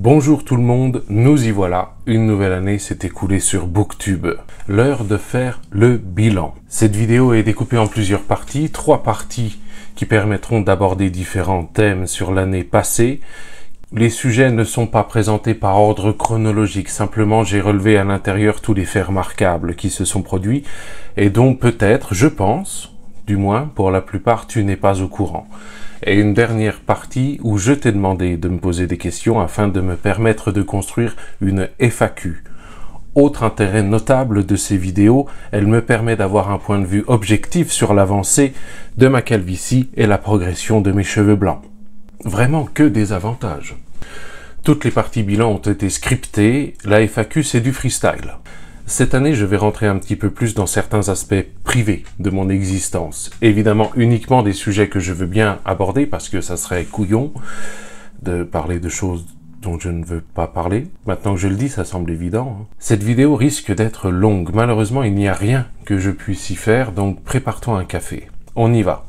Bonjour tout le monde, nous y voilà, une nouvelle année s'est écoulée sur Booktube. L'heure de faire le bilan. Cette vidéo est découpée en plusieurs parties, 3 parties qui permettront d'aborder différents thèmes sur l'année passée. Les sujets ne sont pas présentés par ordre chronologique, simplement j'ai relevé à l'intérieur tous les faits remarquables qui se sont produits et dont peut-être, je pense, du moins pour la plupart, tu n'es pas au courant. Et une dernière partie où je t'ai demandé de me poser des questions afin de me permettre de construire une FAQ. Autre intérêt notable de ces vidéos, elle me permet d'avoir un point de vue objectif sur l'avancée de ma calvitie et la progression de mes cheveux blancs. Vraiment que des avantages. Toutes les parties bilan ont été scriptées, la FAQ c'est du freestyle. Cette année, je vais rentrer un petit peu plus dans certains aspects privés de mon existence. Évidemment, uniquement des sujets que je veux bien aborder, parce que ça serait couillon de parler de choses dont je ne veux pas parler. Maintenant que je le dis, ça semble évident. Cette vidéo risque d'être longue. Malheureusement, il n'y a rien que je puisse y faire, donc prépare-toi un café. On y va.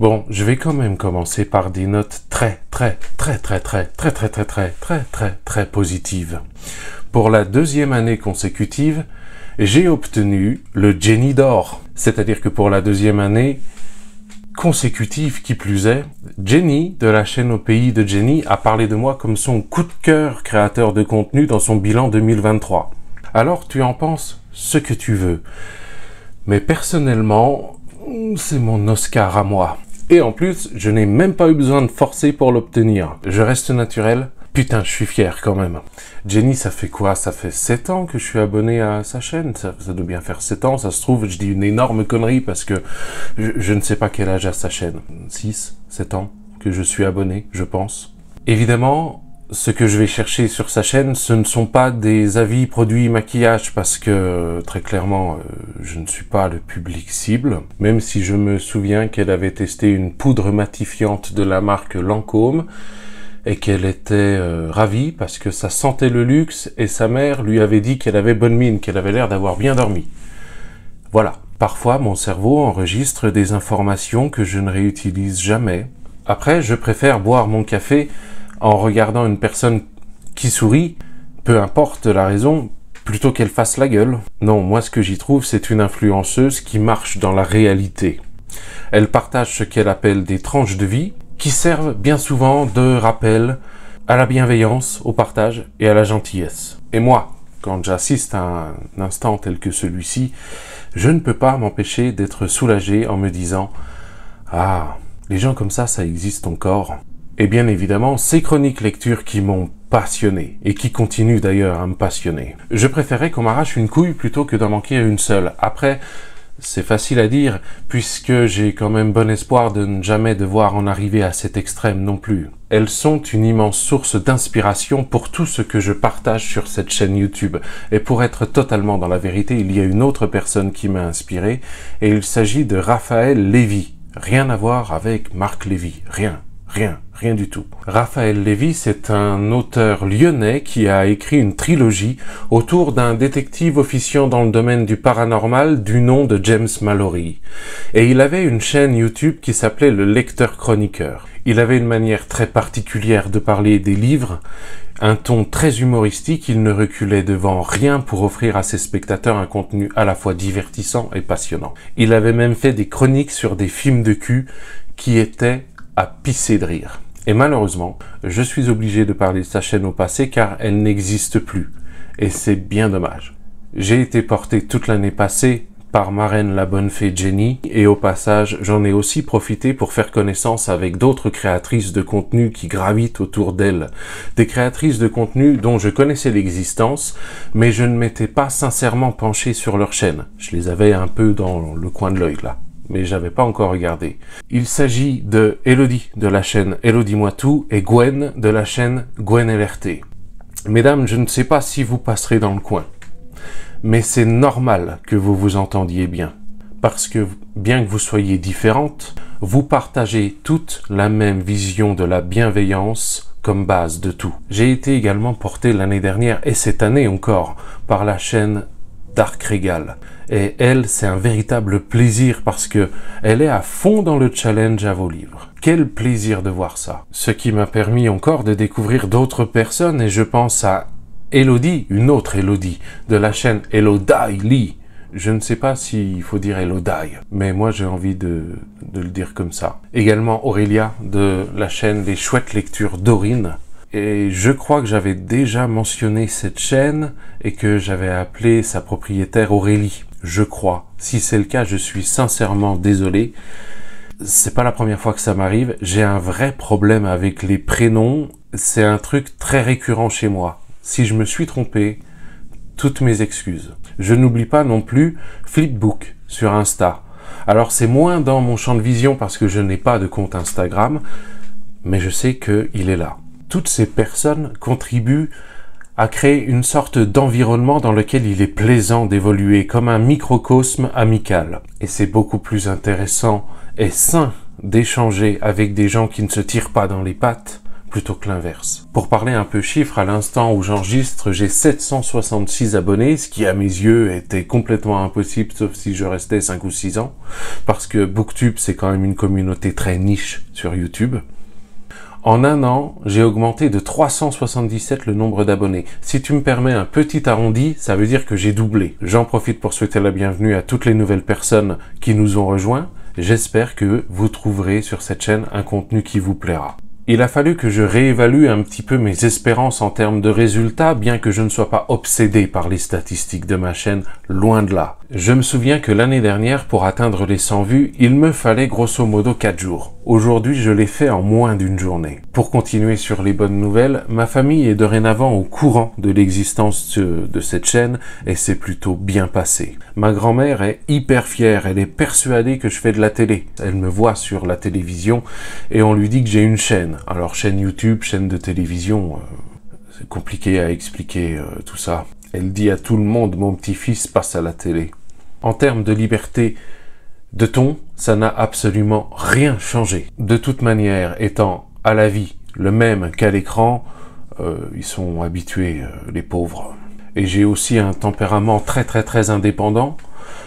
Bon, je vais quand même commencer par des notes très positives. Pour la 2e année consécutive, j'ai obtenu le Jenny d'or. C'est-à-dire que pour la 2e année consécutive qui plus est, Jenny, de la chaîne Au Pays de Jenny, a parlé de moi comme son coup de cœur créateur de contenu dans son bilan 2023. Alors tu en penses ce que tu veux. Mais personnellement, c'est mon Oscar à moi. Et en plus, je n'ai même pas eu besoin de forcer pour l'obtenir. Je reste naturel. Putain, je suis fier quand même. Jenny, ça fait quoi? Ça fait 7 ans que je suis abonné à sa chaîne. Ça doit bien faire 7 ans. Ça se trouve, je dis une énorme connerie parce que je ne sais pas quel âge a sa chaîne. 6, 7 ans que je suis abonné, je pense. Évidemment, ce que je vais chercher sur sa chaîne, ce ne sont pas des avis produits maquillage parce que, très clairement, je ne suis pas le public cible. Même si je me souviens qu'elle avait testé une poudre matifiante de la marque Lancôme et qu'elle était ravie parce que ça sentait le luxe et sa mère lui avait dit qu'elle avait bonne mine, qu'elle avait l'air d'avoir bien dormi. Voilà. Parfois, mon cerveau enregistre des informations que je ne réutilise jamais. Après, je préfère boire mon café en regardant une personne qui sourit, peu importe la raison, plutôt qu'elle fasse la gueule. Non, moi ce que j'y trouve, c'est une influenceuse qui marche dans la réalité. Elle partage ce qu'elle appelle des tranches de vie, qui servent bien souvent de rappel à la bienveillance, au partage et à la gentillesse. Et moi, quand j'assiste à un instant tel que celui-ci, je ne peux pas m'empêcher d'être soulagé en me disant « Ah, les gens comme ça existe encore ». Et bien évidemment, ces chroniques lectures qui m'ont passionné, et qui continuent d'ailleurs à me passionner. Je préférais qu'on m'arrache une couille plutôt que d'en manquer une seule. Après, c'est facile à dire, puisque j'ai quand même bon espoir de ne jamais devoir en arriver à cet extrême non plus. Elles sont une immense source d'inspiration pour tout ce que je partage sur cette chaîne YouTube. Et pour être totalement dans la vérité, il y a une autre personne qui m'a inspiré, et il s'agit de Raphaël Lévy. Rien à voir avec Marc Lévy, rien du tout. Raphaël Lévy, c'est un auteur lyonnais qui a écrit une trilogie autour d'un détective officiant dans le domaine du paranormal du nom de James Mallory. Et il avait une chaîne YouTube qui s'appelait Le Lecteur Chroniqueur. Il avait une manière très particulière de parler des livres, un ton très humoristique, il ne reculait devant rien pour offrir à ses spectateurs un contenu à la fois divertissant et passionnant. Il avait même fait des chroniques sur des films de cul qui étaient à pisser de rire. Et malheureusement, je suis obligé de parler de sa chaîne au passé car elle n'existe plus. Et c'est bien dommage. J'ai été porté toute l'année passée par ma reine la bonne fée Jenny et au passage, j'en ai aussi profité pour faire connaissance avec d'autres créatrices de contenu qui gravitent autour d'elle. Des créatrices de contenu dont je connaissais l'existence, mais je ne m'étais pas sincèrement penché sur leur chaîne. Je les avais un peu dans le coin de l'œil là, mais j'avais pas encore regardé. Il s'agit de Elodie de la chaîne Elodie-moi tout et Gwen de la chaîne Gwen LRT. Mesdames, je ne sais pas si vous passerez dans le coin, mais c'est normal que vous vous entendiez bien, parce que bien que vous soyez différentes, vous partagez toutes la même vision de la bienveillance comme base de tout. J'ai été également porté l'année dernière, et cette année encore, par la chaîne Dark Regal. Et elle, c'est un véritable plaisir parce que elle est à fond dans le challenge à vos livres. Quel plaisir de voir ça. Ce qui m'a permis encore de découvrir d'autres personnes et je pense à Elodie, une autre Elodie, de la chaîne Elodie Lee. Je ne sais pas s'il faut dire Elodie, mais moi j'ai envie de le dire comme ça. Également Aurélia, de la chaîne Les Chouettes Lectures d'Aurine. Et je crois que j'avais déjà mentionné cette chaîne et que j'avais appelé sa propriétaire Aurélie. Je crois. Si c'est le cas, je suis sincèrement désolé. C'est pas la première fois que ça m'arrive. J'ai un vrai problème avec les prénoms. C'est un truc très récurrent chez moi. Si je me suis trompé, toutes mes excuses. Je n'oublie pas non plus Flipbook sur Insta. Alors c'est moins dans mon champ de vision parce que je n'ai pas de compte Instagram, mais je sais qu'il est là. Toutes ces personnes contribuent à créer une sorte d'environnement dans lequel il est plaisant d'évoluer, comme un microcosme amical. Et c'est beaucoup plus intéressant et sain d'échanger avec des gens qui ne se tirent pas dans les pattes, plutôt que l'inverse. Pour parler un peu chiffres, à l'instant où j'enregistre, j'ai 766 abonnés, ce qui à mes yeux était complètement impossible, sauf si je restais 5 ou 6 ans, parce que Booktube, c'est quand même une communauté très niche sur YouTube. En un an, j'ai augmenté de 377 le nombre d'abonnés. Si tu me permets un petit arrondi, ça veut dire que j'ai doublé. J'en profite pour souhaiter la bienvenue à toutes les nouvelles personnes qui nous ont rejoints. J'espère que vous trouverez sur cette chaîne un contenu qui vous plaira. Il a fallu que je réévalue un petit peu mes espérances en termes de résultats, bien que je ne sois pas obsédé par les statistiques de ma chaîne, loin de là. Je me souviens que l'année dernière, pour atteindre les 100 vues, il me fallait grosso modo 4 jours. Aujourd'hui, je l'ai fait en moins d'une journée. Pour continuer sur les bonnes nouvelles, ma famille est dorénavant au courant de l'existence de cette chaîne et c'est plutôt bien passé. Ma grand-mère est hyper fière, elle est persuadée que je fais de la télé. Elle me voit sur la télévision et on lui dit que j'ai une chaîne. Alors chaîne YouTube, chaîne de télévision, c'est compliqué à expliquer tout ça. Elle dit à tout le monde, mon petit-fils passe à la télé. En termes de liberté de ton, ça n'a absolument rien changé. De toute manière, étant à la vie le même qu'à l'écran, ils sont habitués, les pauvres. Et j'ai aussi un tempérament très indépendant,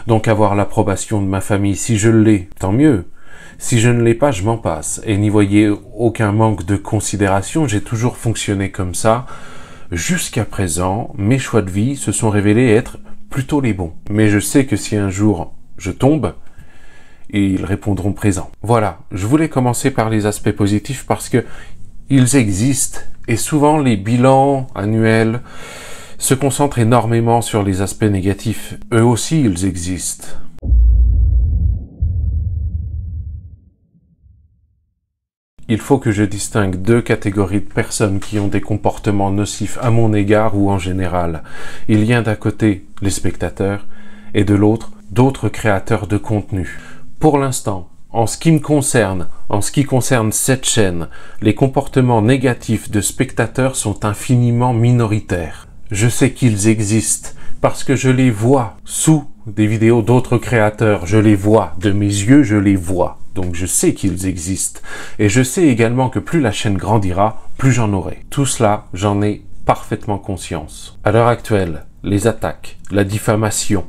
donc avoir l'approbation de ma famille, si je l'ai, tant mieux. Si je ne l'ai pas, je m'en passe. Et n'y voyez aucun manque de considération, j'ai toujours fonctionné comme ça. Jusqu'à présent, mes choix de vie se sont révélés être plutôt les bons. Mais je sais que si un jour je tombe, ils répondront présent. Voilà, je voulais commencer par les aspects positifs parce que ils existent et souvent les bilans annuels se concentrent énormément sur les aspects négatifs. Eux aussi, ils existent. Il faut que je distingue deux catégories de personnes qui ont des comportements nocifs à mon égard ou en général. Il y a d'un côté les spectateurs et de l'autre d'autres créateurs de contenu. Pour l'instant, en ce qui me concerne, en ce qui concerne cette chaîne, les comportements négatifs de spectateurs sont infiniment minoritaires. Je sais qu'ils existent parce que je les vois sous des vidéos d'autres créateurs. Je les vois de mes yeux, je les vois. Donc je sais qu'ils existent. Et je sais également que plus la chaîne grandira, plus j'en aurai. Tout cela, j'en ai parfaitement conscience. À l'heure actuelle, les attaques, la diffamation,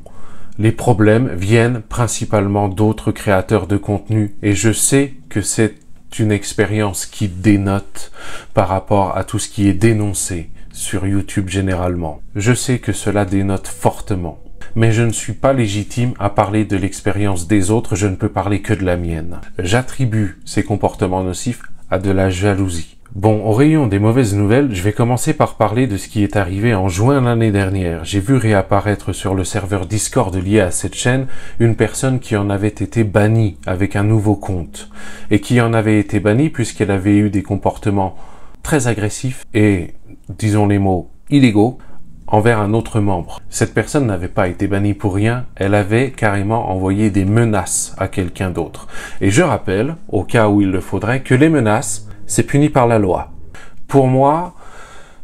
les problèmes viennent principalement d'autres créateurs de contenu. Et je sais que c'est une expérience qui dénote par rapport à tout ce qui est dénoncé sur YouTube généralement. Je sais que cela dénote fortement. Mais je ne suis pas légitime à parler de l'expérience des autres, je ne peux parler que de la mienne. J'attribue ces comportements nocifs à de la jalousie. Bon, au rayon des mauvaises nouvelles, je vais commencer par parler de ce qui est arrivé en juin l'année dernière. J'ai vu réapparaître sur le serveur Discord lié à cette chaîne une personne qui en avait été bannie avec un nouveau compte. Et qui en avait été bannie puisqu'elle avait eu des comportements très agressifs et, disons les mots, illégaux, envers un autre membre. Cette personne n'avait pas été bannie pour rien, elle avait carrément envoyé des menaces à quelqu'un d'autre. Et je rappelle, au cas où il le faudrait, que les menaces, c'est puni par la loi. Pour moi,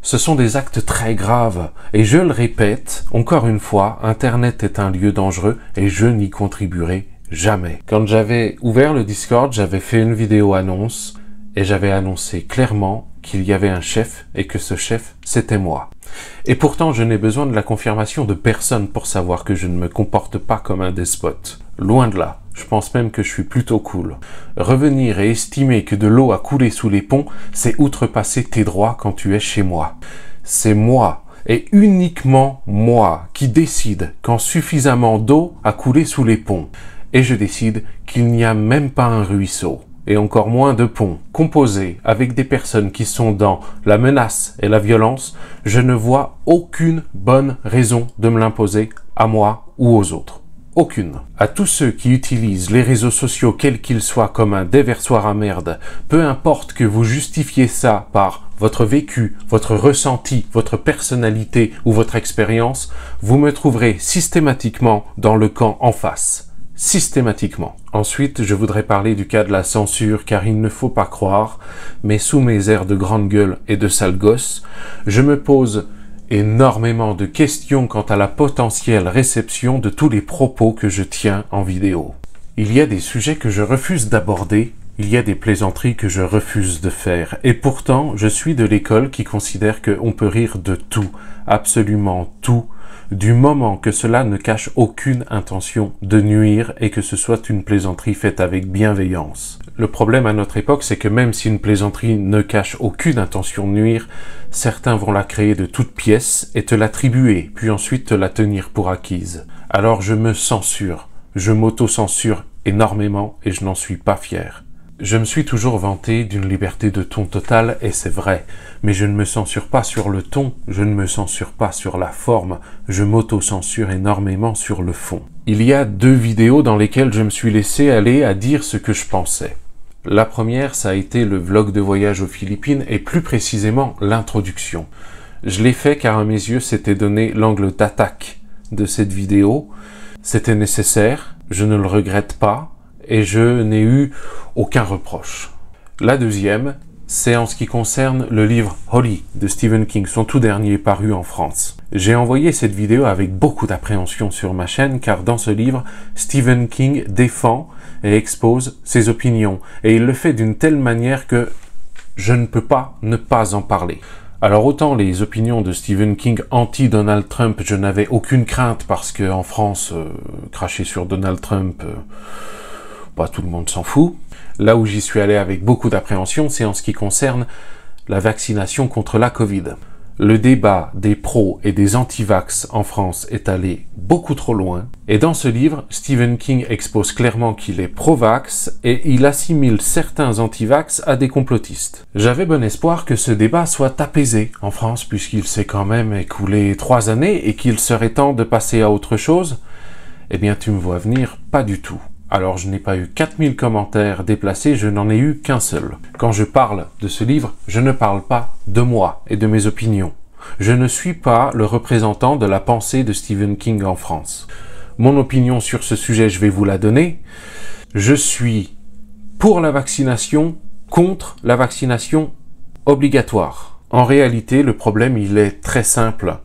ce sont des actes très graves. Et je le répète, encore une fois, Internet est un lieu dangereux et je n'y contribuerai jamais. Quand j'avais ouvert le Discord, j'avais fait une vidéo annonce et j'avais annoncé clairement qu'il y avait un chef et que ce chef, c'était moi. Et pourtant, je n'ai besoin de la confirmation de personne pour savoir que je ne me comporte pas comme un despote. Loin de là, je pense même que je suis plutôt cool. Revenir et estimer que de l'eau a coulé sous les ponts, c'est outrepasser tes droits quand tu es chez moi. C'est moi, et uniquement moi, qui décide quand suffisamment d'eau a coulé sous les ponts. Et je décide qu'il n'y a même pas un ruisseau, et encore moins de pont, composé avec des personnes qui sont dans la menace et la violence. Je ne vois aucune bonne raison de me l'imposer à moi ou aux autres. Aucune. À tous ceux qui utilisent les réseaux sociaux, quels qu'ils soient, comme un déversoir à merde, peu importe que vous justifiez ça par votre vécu, votre ressenti, votre personnalité ou votre expérience, vous me trouverez systématiquement dans le camp en face. Systématiquement. Ensuite, je voudrais parler du cas de la censure, car il ne faut pas croire, mais sous mes airs de grande gueule et de sale gosse, je me pose énormément de questions quant à la potentielle réception de tous les propos que je tiens en vidéo. Il y a des sujets que je refuse d'aborder, il y a des plaisanteries que je refuse de faire, et pourtant, je suis de l'école qui considère qu'on peut rire de tout, absolument tout, du moment que cela ne cache aucune intention de nuire et que ce soit une plaisanterie faite avec bienveillance. Le problème à notre époque, c'est que même si une plaisanterie ne cache aucune intention de nuire, certains vont la créer de toutes pièces et te l'attribuer, puis ensuite te la tenir pour acquise. Alors je me censure, je m'auto-censure énormément et je n'en suis pas fier. Je me suis toujours vanté d'une liberté de ton totale, et c'est vrai, mais je ne me censure pas sur le ton, je ne me censure pas sur la forme, je m'auto-censure énormément sur le fond. Il y a 2 vidéos dans lesquelles je me suis laissé aller à dire ce que je pensais. La première, ça a été le vlog de voyage aux Philippines, et plus précisément l'introduction. Je l'ai fait car à mes yeux, c'était donné l'angle d'attaque de cette vidéo. C'était nécessaire, je ne le regrette pas, et je n'ai eu aucun reproche. La deuxième, c'est en ce qui concerne le livre Holly de Stephen King, son tout dernier paru en France. J'ai envoyé cette vidéo avec beaucoup d'appréhension sur ma chaîne, car dans ce livre, Stephen King défend et expose ses opinions, et il le fait d'une telle manière que je ne peux pas ne pas en parler. Alors autant les opinions de Stephen King anti-Donald Trump, je n'avais aucune crainte, parce qu'en France, cracher sur Donald Trump... pas tout le monde s'en fout. Là où j'y suis allé avec beaucoup d'appréhension, c'est en ce qui concerne la vaccination contre la Covid. Le débat des pros et des anti-vax en France est allé beaucoup trop loin. Et dans ce livre, Stephen King expose clairement qu'il est pro-vax et il assimile certains anti-vax à des complotistes. J'avais bon espoir que ce débat soit apaisé en France, puisqu'il s'est quand même écoulé 3 années et qu'il serait temps de passer à autre chose. Eh bien, tu me vois venir, pas du tout. Alors je n'ai pas eu 4000 commentaires déplacés, je n'en ai eu qu'un seul. Quand je parle de ce livre, je ne parle pas de moi et de mes opinions. Je ne suis pas le représentant de la pensée de Stephen King en France. Mon opinion sur ce sujet, je vais vous la donner. Je suis pour la vaccination, contre la vaccination obligatoire. En réalité, le problème, il est très simple.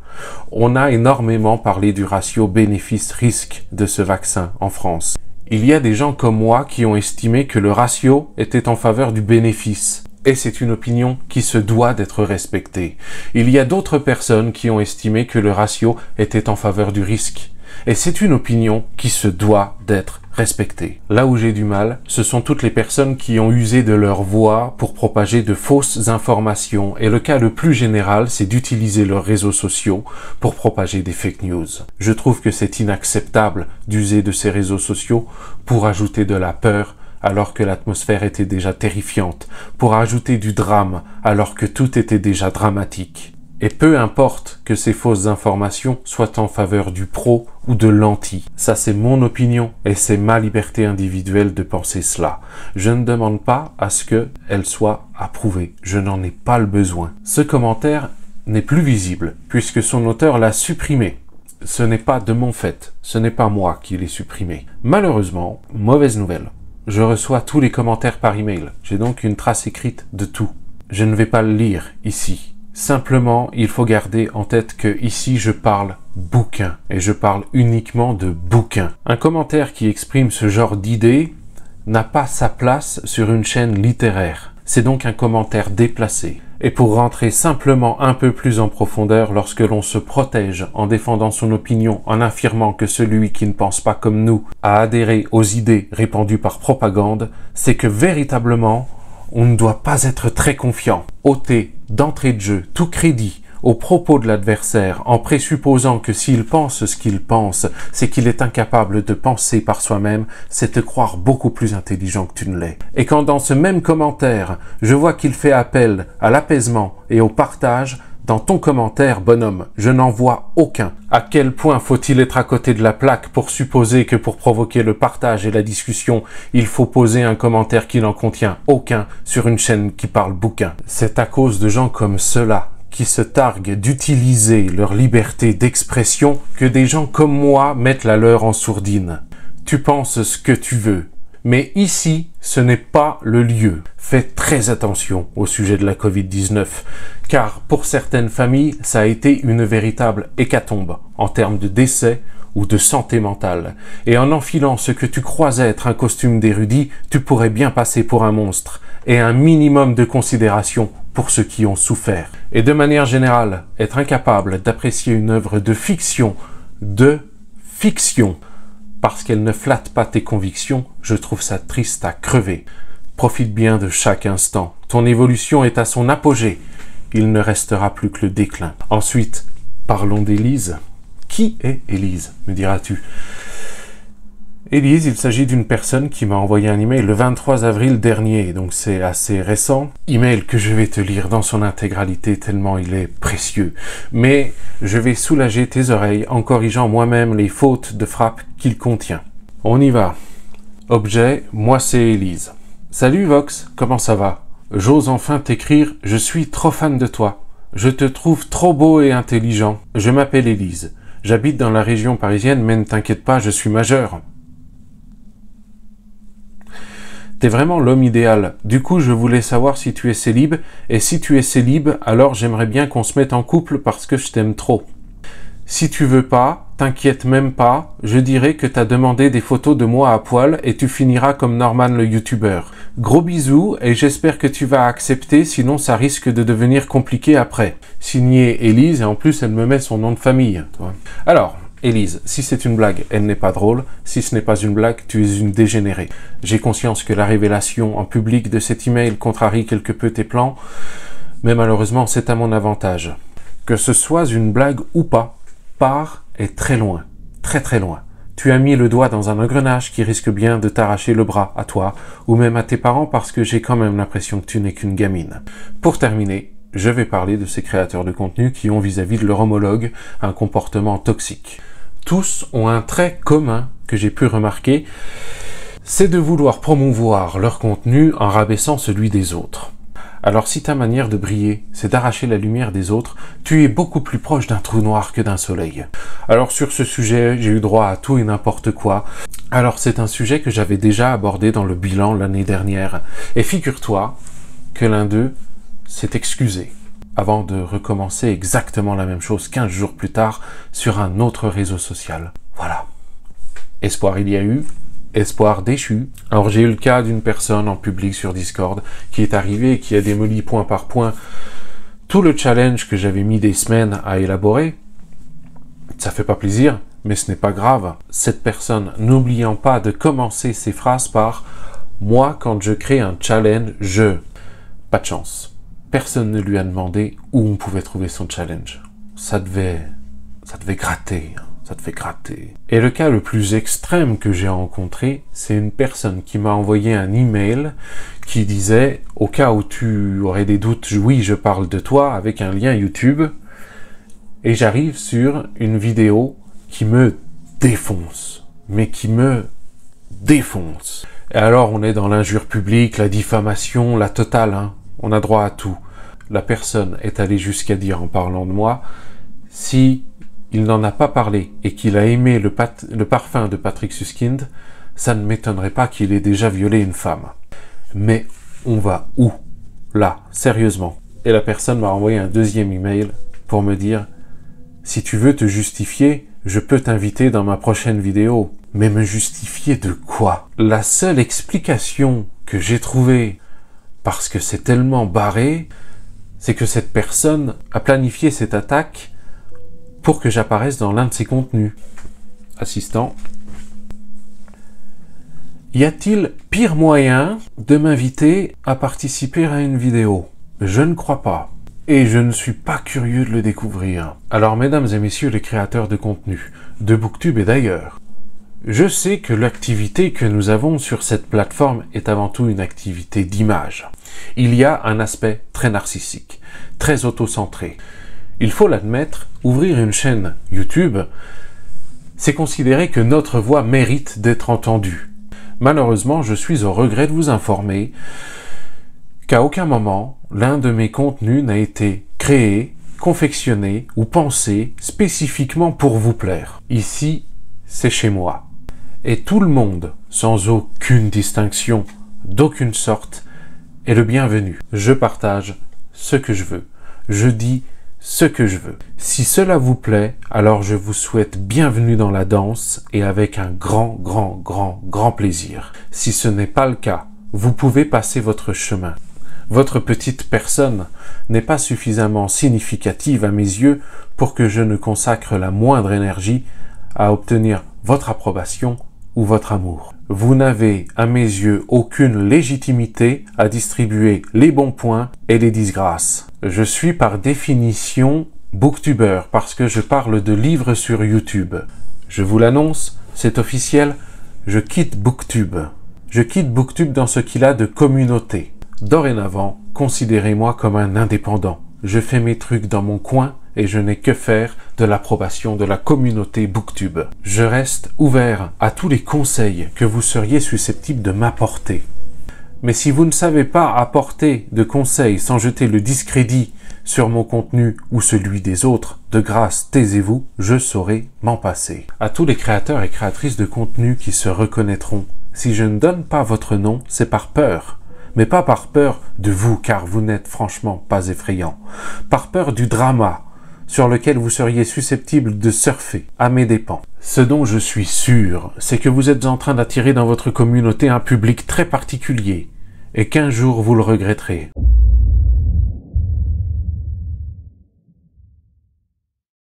On a énormément parlé du ratio bénéfice-risque de ce vaccin en France. Il y a des gens comme moi qui ont estimé que le ratio était en faveur du bénéfice. Et c'est une opinion qui se doit d'être respectée. Il y a d'autres personnes qui ont estimé que le ratio était en faveur du risque. Et c'est une opinion qui se doit d'être respectée. Là où j'ai du mal, ce sont toutes les personnes qui ont usé de leur voix pour propager de fausses informations. Et le cas le plus général, c'est d'utiliser leurs réseaux sociaux pour propager des fake news. Je trouve que c'est inacceptable d'user de ces réseaux sociaux pour ajouter de la peur alors que l'atmosphère était déjà terrifiante, pour ajouter du drame alors que tout était déjà dramatique. Et peu importe que ces fausses informations soient en faveur du pro ou de l'anti. Ça, c'est mon opinion et c'est ma liberté individuelle de penser cela. Je ne demande pas à ce qu'elle soit approuvée. Je n'en ai pas le besoin. Ce commentaire n'est plus visible puisque son auteur l'a supprimé. Ce n'est pas de mon fait. Ce n'est pas moi qui l'ai supprimé. Malheureusement, mauvaise nouvelle. Je reçois tous les commentaires par email. J'ai donc une trace écrite de tout. Je ne vais pas le lire ici. Simplement, il faut garder en tête que ici je parle bouquin et je parle uniquement de bouquin. Un commentaire qui exprime ce genre d'idée n'a pas sa place sur une chaîne littéraire. C'est donc un commentaire déplacé. Et pour rentrer simplement un peu plus en profondeur, lorsque l'on se protège en défendant son opinion, en affirmant que celui qui ne pense pas comme nous a adhéré aux idées répandues par propagande, c'est que véritablement, on ne doit pas être très confiant. Ôter d'entrée de jeu tout crédit aux propos de l'adversaire en présupposant que s'il pense ce qu'il pense, c'est qu'il est incapable de penser par soi-même, c'est te croire beaucoup plus intelligent que tu ne l'es. Et quand dans ce même commentaire, je vois qu'il fait appel à l'apaisement et au partage, dans ton commentaire, bonhomme, je n'en vois aucun. À quel point faut-il être à côté de la plaque pour supposer que pour provoquer le partage et la discussion, il faut poser un commentaire qui n'en contient aucun sur une chaîne qui parle bouquin? C'est à cause de gens comme ceux-là qui se targuent d'utiliser leur liberté d'expression que des gens comme moi mettent la leur en sourdine. Tu penses ce que tu veux, mais ici, ce n'est pas le lieu. Fais très attention au sujet de la Covid-19, car pour certaines familles, ça a été une véritable hécatombe en termes de décès ou de santé mentale. Et en enfilant ce que tu crois être un costume d'érudit, tu pourrais bien passer pour un monstre, et un minimum de considération pour ceux qui ont souffert. Et de manière générale, être incapable d'apprécier une œuvre de fiction, parce qu'elle ne flatte pas tes convictions, je trouve ça triste à crever. Profite bien de chaque instant. Ton évolution est à son apogée. Il ne restera plus que le déclin. Ensuite, parlons d'Élise. Qui est Élise, me diras-tu? Élise, il s'agit d'une personne qui m'a envoyé un email le 23 avril dernier, donc c'est assez récent. Email que je vais te lire dans son intégralité tellement il est précieux. Mais je vais soulager tes oreilles en corrigeant moi-même les fautes de frappe qu'il contient. On y va. Objet, moi c'est Élise. Salut Vox, comment ça va? J'ose enfin t'écrire, je suis trop fan de toi. Je te trouve trop beau et intelligent. Je m'appelle Élise. J'habite dans la région parisienne, mais ne t'inquiète pas, je suis majeur. T'es vraiment l'homme idéal. Du coup, je voulais savoir si tu es célib, et si tu es célib, alors j'aimerais bien qu'on se mette en couple parce que je t'aime trop. Si tu veux pas, t'inquiète même pas, je dirais que t'as demandé des photos de moi à poil et tu finiras comme Norman le youtubeur. Gros bisous et j'espère que tu vas accepter, sinon ça risque de devenir compliqué après. Signé Élise, et en plus elle me met son nom de famille. Toi. Alors, Élise, si c'est une blague, elle n'est pas drôle. Si ce n'est pas une blague, tu es une dégénérée. J'ai conscience que la révélation en public de cet email contrarie quelque peu tes plans, mais malheureusement c'est à mon avantage. Que ce soit une blague ou pas, part est très loin, très très loin. Tu as mis le doigt dans un engrenage qui risque bien de t'arracher le bras à toi, ou même à tes parents parce que j'ai quand même l'impression que tu n'es qu'une gamine. Pour terminer, je vais parler de ces créateurs de contenu qui ont vis-à-vis de leur homologue un comportement toxique. Tous ont un trait commun que j'ai pu remarquer, c'est de vouloir promouvoir leur contenu en rabaissant celui des autres. Alors si ta manière de briller, c'est d'arracher la lumière des autres, tu es beaucoup plus proche d'un trou noir que d'un soleil. Alors sur ce sujet, j'ai eu droit à tout et n'importe quoi. Alors c'est un sujet que j'avais déjà abordé dans le bilan l'année dernière. Et figure-toi que l'un d'eux s'est excusé avant de recommencer exactement la même chose 15 jours plus tard sur un autre réseau social. Voilà. Espoir il y a eu. Espoir déchu. Alors j'ai eu le cas d'une personne en public sur Discord qui est arrivée et qui a démoli point par point tout le challenge que j'avais mis des semaines à élaborer. Ça fait pas plaisir, mais ce n'est pas grave. Cette personne, n'oubliant pas de commencer ses phrases par « Moi, quand je crée un challenge, je... » Pas de chance. Personne ne lui a demandé où on pouvait trouver son challenge. Ça devait gratter. Ça te fait gratter. Et le cas le plus extrême que j'ai rencontré, c'est une personne qui m'a envoyé un email qui disait, au cas où tu aurais des doutes, oui, je parle de toi, avec un lien YouTube, et j'arrive sur une vidéo qui me défonce, mais qui me défonce. Et alors, on est dans l'injure publique, la diffamation, la totale, hein. On a droit à tout. La personne est allée jusqu'à dire, en parlant de moi, si il n'en a pas parlé et qu'il a aimé le parfum de Patrick Suskind, ça ne m'étonnerait pas qu'il ait déjà violé une femme. Mais on va où? Là, sérieusement. Et la personne m'a envoyé un deuxième email pour me dire « Si tu veux te justifier, je peux t'inviter dans ma prochaine vidéo. » Mais me justifier de quoi? La seule explication que j'ai trouvée, parce que c'est tellement barré, c'est que cette personne a planifié cette attaque pour que j'apparaisse dans l'un de ses contenus. Assistant. Y a-t-il pire moyen de m'inviter à participer à une vidéo? Je ne crois pas. Et je ne suis pas curieux de le découvrir. Alors, mesdames et messieurs les créateurs de contenu, de Booktube et d'ailleurs, je sais que l'activité que nous avons sur cette plateforme est avant tout une activité d'image. Il y a un aspect très narcissique, très auto-centré. Il faut l'admettre, ouvrir une chaîne YouTube, c'est considérer que notre voix mérite d'être entendue. Malheureusement, je suis au regret de vous informer qu'à aucun moment, l'un de mes contenus n'a été créé, confectionné ou pensé spécifiquement pour vous plaire. Ici, c'est chez moi. Et tout le monde, sans aucune distinction, d'aucune sorte, est le bienvenu. Je partage ce que je veux. Je dis ce que je veux. Si cela vous plaît, alors je vous souhaite bienvenue dans la danse et avec un grand plaisir. Si ce n'est pas le cas, vous pouvez passer votre chemin. Votre petite personne n'est pas suffisamment significative à mes yeux pour que je ne consacre la moindre énergie à obtenir votre approbation ou votre amour. Vous n'avez, à mes yeux, aucune légitimité à distribuer les bons points et les disgrâces. Je suis par définition booktuber parce que je parle de livres sur YouTube. Je vous l'annonce, c'est officiel, je quitte Booktube. Je quitte Booktube dans ce qu'il a de communauté. Dorénavant, considérez-moi comme un indépendant. Je fais mes trucs dans mon coin et je n'ai que faire de l'approbation de la communauté Booktube. Je reste ouvert à tous les conseils que vous seriez susceptibles de m'apporter. Mais si vous ne savez pas apporter de conseils sans jeter le discrédit sur mon contenu ou celui des autres, de grâce, taisez-vous, je saurai m'en passer. À tous les créateurs et créatrices de contenu qui se reconnaîtront, si je ne donne pas votre nom, c'est par peur. Mais pas par peur de vous, car vous n'êtes franchement pas effrayant. Par peur du drama sur lequel vous seriez susceptible de surfer à mes dépens. Ce dont je suis sûr, c'est que vous êtes en train d'attirer dans votre communauté un public très particulier, et qu'un jour vous le regretterez.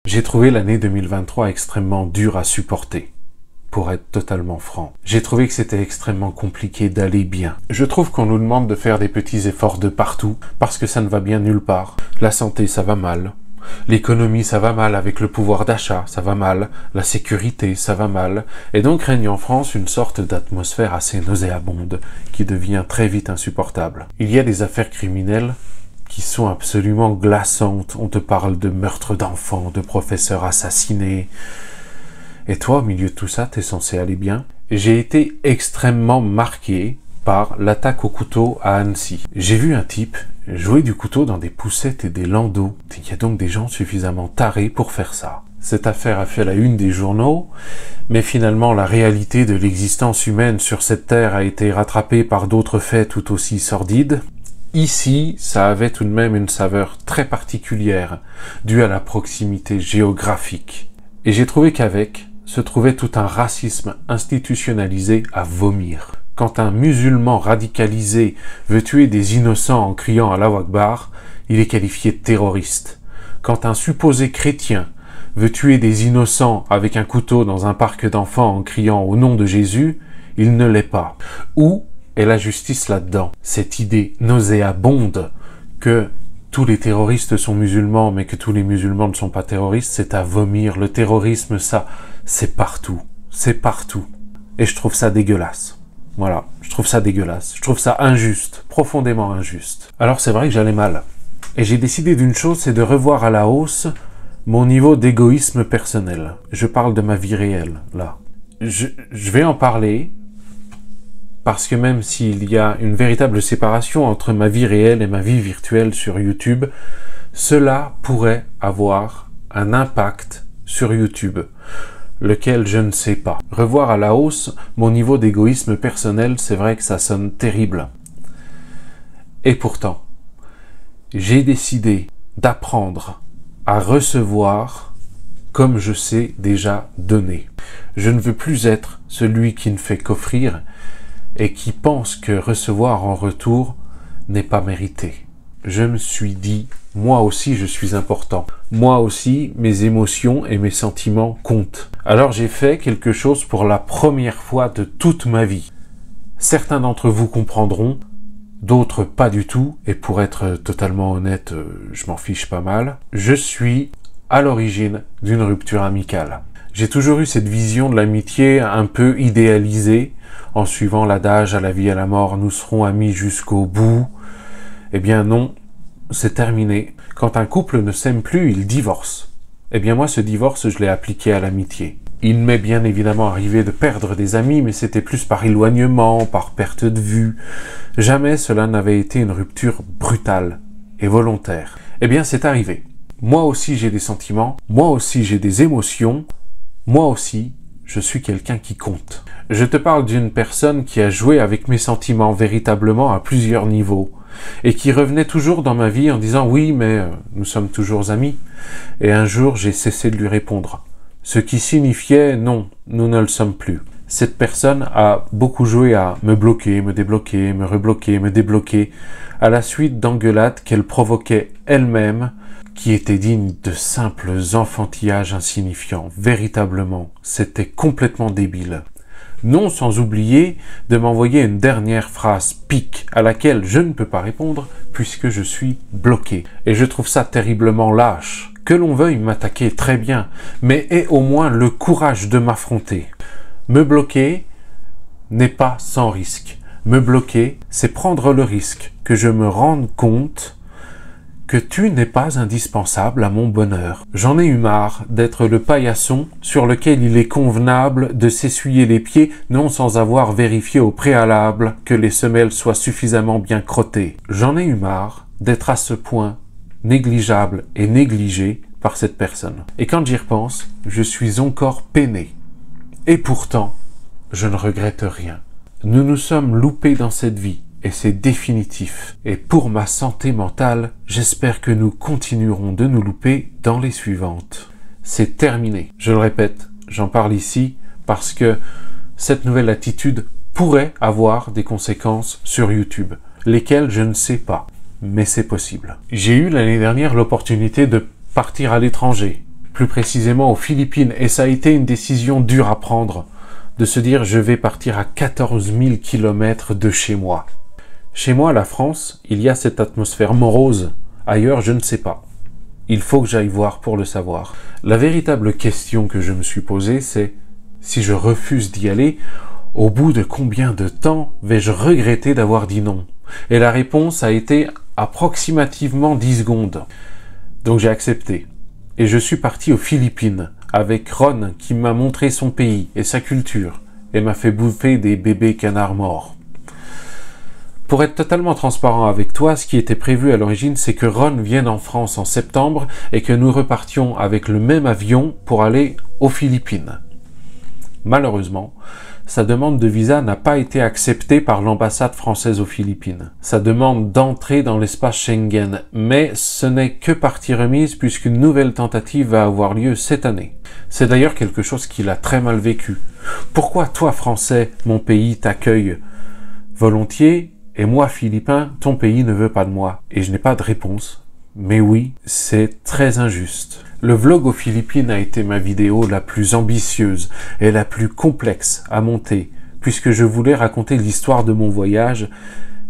J'ai trouvé l'année 2023 extrêmement dure à supporter. Pour être totalement franc. J'ai trouvé que c'était extrêmement compliqué d'aller bien. Je trouve qu'on nous demande de faire des petits efforts de partout, parce que ça ne va bien nulle part. La santé, ça va mal. L'économie, ça va mal avec le pouvoir d'achat, ça va mal. La sécurité, ça va mal. Et donc règne en France une sorte d'atmosphère assez nauséabonde, qui devient très vite insupportable. Il y a des affaires criminelles qui sont absolument glaçantes. On te parle de meurtres d'enfants, de professeurs assassinés. Et toi, au milieu de tout ça, t'es censé aller bien? J'ai été extrêmement marqué par l'attaque au couteau à Annecy. J'ai vu un type jouer du couteau dans des poussettes et des landaux. Il y a donc des gens suffisamment tarés pour faire ça. Cette affaire a fait la une des journaux, mais finalement la réalité de l'existence humaine sur cette terre a été rattrapée par d'autres faits tout aussi sordides. Ici, ça avait tout de même une saveur très particulière, due à la proximité géographique. Et j'ai trouvé qu'avec se trouvait tout un racisme institutionnalisé à vomir. Quand un musulman radicalisé veut tuer des innocents en criant Allahu Akbar, il est qualifié de terroriste. Quand un supposé chrétien veut tuer des innocents avec un couteau dans un parc d'enfants en criant au nom de Jésus, il ne l'est pas. Où est la justice là-dedans? Cette idée nauséabonde que tous les terroristes sont musulmans, mais que tous les musulmans ne sont pas terroristes, c'est à vomir. Le terrorisme, ça, c'est partout. C'est partout. Et je trouve ça dégueulasse. Voilà, je trouve ça dégueulasse. Je trouve ça injuste, profondément injuste. Alors c'est vrai que j'allais mal. Et j'ai décidé d'une chose, c'est de revoir à la hausse mon niveau d'égoïsme personnel. Je parle de ma vie réelle, là. Je vais en parler, parce que même s'il y a une véritable séparation entre ma vie réelle et ma vie virtuelle sur YouTube, cela pourrait avoir un impact sur YouTube, lequel je ne sais pas. Revoir à la hausse mon niveau d'égoïsme personnel, c'est vrai que ça sonne terrible. Et pourtant, j'ai décidé d'apprendre à recevoir comme je sais déjà donner. Je ne veux plus être celui qui ne fait qu'offrir et qui pense que recevoir en retour n'est pas mérité. Je me suis dit moi aussi je suis important. Moi aussi, mes émotions et mes sentiments comptent. Alors j'ai fait quelque chose pour la première fois de toute ma vie. Certains d'entre vous comprendront, d'autres pas du tout, et pour être totalement honnête, je m'en fiche pas mal. Je suis à l'origine d'une rupture amicale. J'ai toujours eu cette vision de l'amitié un peu idéalisée, en suivant l'adage à la vie et à la mort, nous serons amis jusqu'au bout. Eh bien non, c'est terminé. Quand un couple ne s'aime plus, il divorce. Eh bien moi, ce divorce, je l'ai appliqué à l'amitié. Il m'est bien évidemment arrivé de perdre des amis, mais c'était plus par éloignement, par perte de vue. Jamais cela n'avait été une rupture brutale et volontaire. Eh bien, c'est arrivé. Moi aussi, j'ai des sentiments. Moi aussi, j'ai des émotions. Moi aussi, je suis quelqu'un qui compte. Je te parle d'une personne qui a joué avec mes sentiments véritablement à plusieurs niveaux et qui revenait toujours dans ma vie en disant « Oui, mais nous sommes toujours amis ». Et un jour, j'ai cessé de lui répondre. Ce qui signifiait « Non, nous ne le sommes plus ». Cette personne a beaucoup joué à me bloquer, me débloquer, me rebloquer, me débloquer, à la suite d'engueulades qu'elle provoquait elle-même, qui étaient dignes de simples enfantillages insignifiants. Véritablement, c'était complètement débile. Non sans oublier de m'envoyer une dernière phrase pique à laquelle je ne peux pas répondre puisque je suis bloqué. Et je trouve ça terriblement lâche. Que l'on veuille m'attaquer, très bien, mais aie au moins le courage de m'affronter. Me bloquer n'est pas sans risque. Me bloquer, c'est prendre le risque que je me rende compte que tu n'es pas indispensable à mon bonheur. J'en ai eu marre d'être le paillasson sur lequel il est convenable de s'essuyer les pieds, non sans avoir vérifié au préalable que les semelles soient suffisamment bien crottées. J'en ai eu marre d'être à ce point négligeable et négligé par cette personne. Et quand j'y repense, je suis encore peiné. Et pourtant, je ne regrette rien. Nous nous sommes loupés dans cette vie. Et c'est définitif. Et pour ma santé mentale, j'espère que nous continuerons de nous louper dans les suivantes. C'est terminé. Je le répète, j'en parle ici parce que cette nouvelle attitude pourrait avoir des conséquences sur YouTube, lesquelles je ne sais pas, mais c'est possible. J'ai eu l'année dernière l'opportunité de partir à l'étranger, plus précisément aux Philippines, et ça a été une décision dure à prendre, de se dire je vais partir à 14 000 km de chez moi. Chez moi, la France, il y a cette atmosphère morose. Ailleurs, je ne sais pas. Il faut que j'aille voir pour le savoir. La véritable question que je me suis posée, c'est si je refuse d'y aller, au bout de combien de temps vais-je regretter d'avoir dit non? Et la réponse a été approximativement 10 secondes. Donc j'ai accepté. Et je suis parti aux Philippines avec Ron qui m'a montré son pays et sa culture et m'a fait bouffer des bébés canards morts. Pour être totalement transparent avec toi, ce qui était prévu à l'origine, c'est que Ron vienne en France en septembre et que nous repartions avec le même avion pour aller aux Philippines. Malheureusement, sa demande de visa n'a pas été acceptée par l'ambassade française aux Philippines. Sa demande d'entrée dans l'espace Schengen, mais ce n'est que partie remise puisqu'une nouvelle tentative va avoir lieu cette année. C'est d'ailleurs quelque chose qu'il a très mal vécu. Pourquoi toi, Français, mon pays t'accueille volontiers? Et moi, Philippin, ton pays ne veut pas de moi. Et je n'ai pas de réponse. Mais oui, c'est très injuste. Le vlog aux Philippines a été ma vidéo la plus ambitieuse et la plus complexe à monter, puisque je voulais raconter l'histoire de mon voyage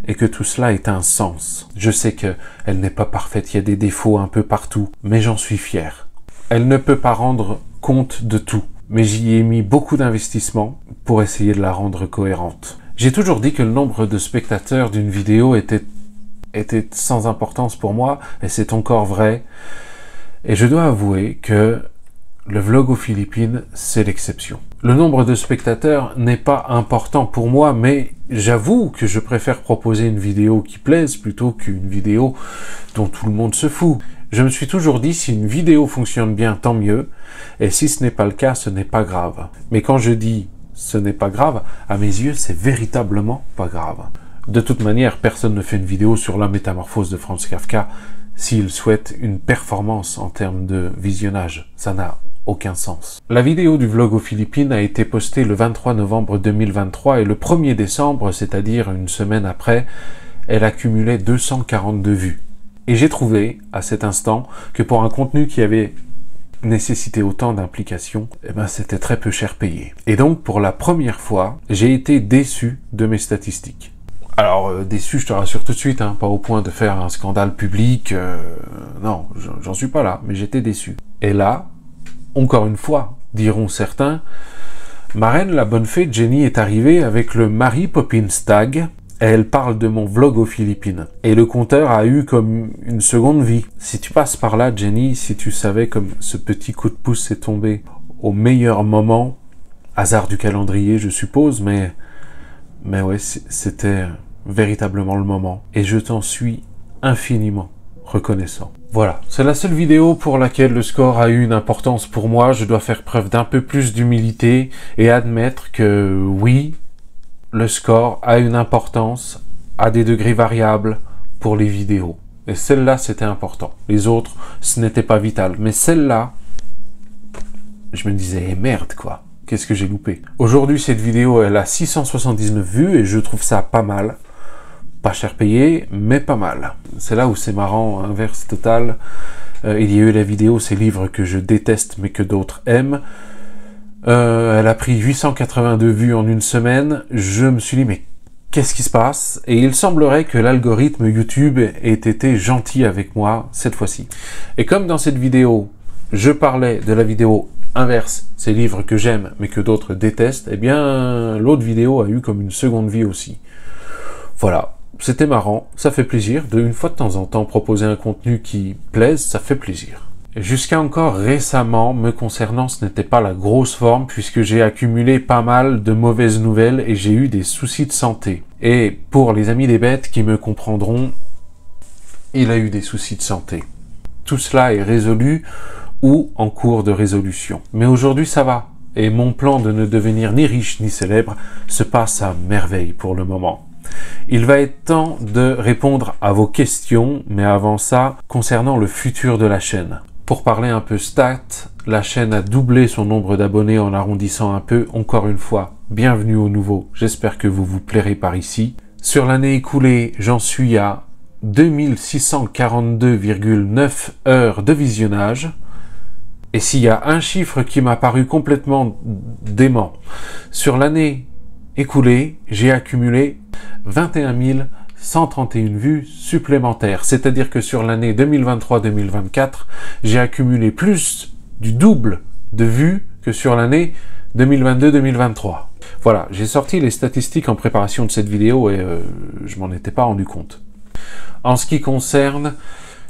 et que tout cela ait un sens. Je sais qu'elle n'est pas parfaite, il y a des défauts un peu partout, mais j'en suis fier. Elle ne peut pas rendre compte de tout, mais j'y ai mis beaucoup d'investissement pour essayer de la rendre cohérente. J'ai toujours dit que le nombre de spectateurs d'une vidéo était sans importance pour moi, et c'est encore vrai. Et je dois avouer que le vlog aux Philippines, c'est l'exception. Le nombre de spectateurs n'est pas important pour moi, mais j'avoue que je préfère proposer une vidéo qui plaise plutôt qu'une vidéo dont tout le monde se fout. Je me suis toujours dit, si une vidéo fonctionne bien, tant mieux, et si ce n'est pas le cas, ce n'est pas grave. Mais quand je dis ce n'est pas grave, à mes yeux, c'est véritablement pas grave. De toute manière, personne ne fait une vidéo sur la métamorphose de Franz Kafka s'il souhaite une performance en termes de visionnage. Ça n'a aucun sens. La vidéo du vlog aux Philippines a été postée le 23 novembre 2023 et le 1er décembre, c'est-à-dire une semaine après, elle accumulait 242 vues. Et j'ai trouvé, à cet instant, que pour un contenu qui avait nécessité autant d'implication, eh ben, c'était très peu cher payé. Et donc, pour la première fois, j'ai été déçu de mes statistiques. Alors, déçu, je te rassure tout de suite, hein, pas au point de faire un scandale public, non, j'en suis pas là, mais j'étais déçu. Et là, encore une fois, diront certains, ma reine, la bonne fée, Jenny, est arrivée avec le Mary Poppins Tag, et elle parle de mon vlog aux Philippines. Et le compteur a eu comme une seconde vie. Si tu passes par là, Jenny, si tu savais comme ce petit coup de pouce est tombé au meilleur moment, hasard du calendrier, je suppose, mais ouais, c'était véritablement le moment. Et je t'en suis infiniment reconnaissant. Voilà, c'est la seule vidéo pour laquelle le score a eu une importance pour moi. Je dois faire preuve d'un peu plus d'humilité et admettre que oui, le score a une importance à des degrés variables pour les vidéos. Et celle-là, c'était important. Les autres, ce n'était pas vital. Mais celle-là, je me disais, eh merde quoi, qu'est-ce que j'ai loupé? Aujourd'hui, cette vidéo, elle a 679 vues et je trouve ça pas mal. Pas cher payé, mais pas mal. C'est là où c'est marrant, inverse total. Il y a eu la vidéo, ces livres que je déteste mais que d'autres aiment. Elle a pris 882 vues en une semaine. Je me suis dit, mais qu'est-ce qui se passe? Et il semblerait que l'algorithme YouTube ait été gentil avec moi cette fois-ci. Et comme dans cette vidéo, je parlais de la vidéo inverse, ces livres que j'aime mais que d'autres détestent, eh bien l'autre vidéo a eu comme une seconde vie aussi. Voilà. C'était marrant, ça fait plaisir, une fois de temps en temps proposer un contenu qui plaise, ça fait plaisir. Jusqu'à encore récemment, me concernant, ce n'était pas la grosse forme puisque j'ai accumulé pas mal de mauvaises nouvelles et j'ai eu des soucis de santé. Et pour les amis des bêtes qui me comprendront, il a eu des soucis de santé. Tout cela est résolu ou en cours de résolution. Mais aujourd'hui ça va et mon plan de ne devenir ni riche ni célèbre se passe à merveille pour le moment. Il va être temps de répondre à vos questions, mais avant ça, concernant le futur de la chaîne. Pour parler un peu stats, la chaîne a doublé son nombre d'abonnés en arrondissant un peu. Encore une fois, bienvenue au nouveau. J'espère que vous vous plairez par ici. Sur l'année écoulée, j'en suis à 2642,9 heures de visionnage. Et s'il y a un chiffre qui m'a paru complètement dément, sur l'année écoulée, j'ai accumulé 21 131 vues supplémentaires. C'est-à-dire que sur l'année 2023-2024, j'ai accumulé plus du double de vues que sur l'année 2022-2023. Voilà, j'ai sorti les statistiques en préparation de cette vidéo et je m'en étais pas rendu compte. En ce qui concerne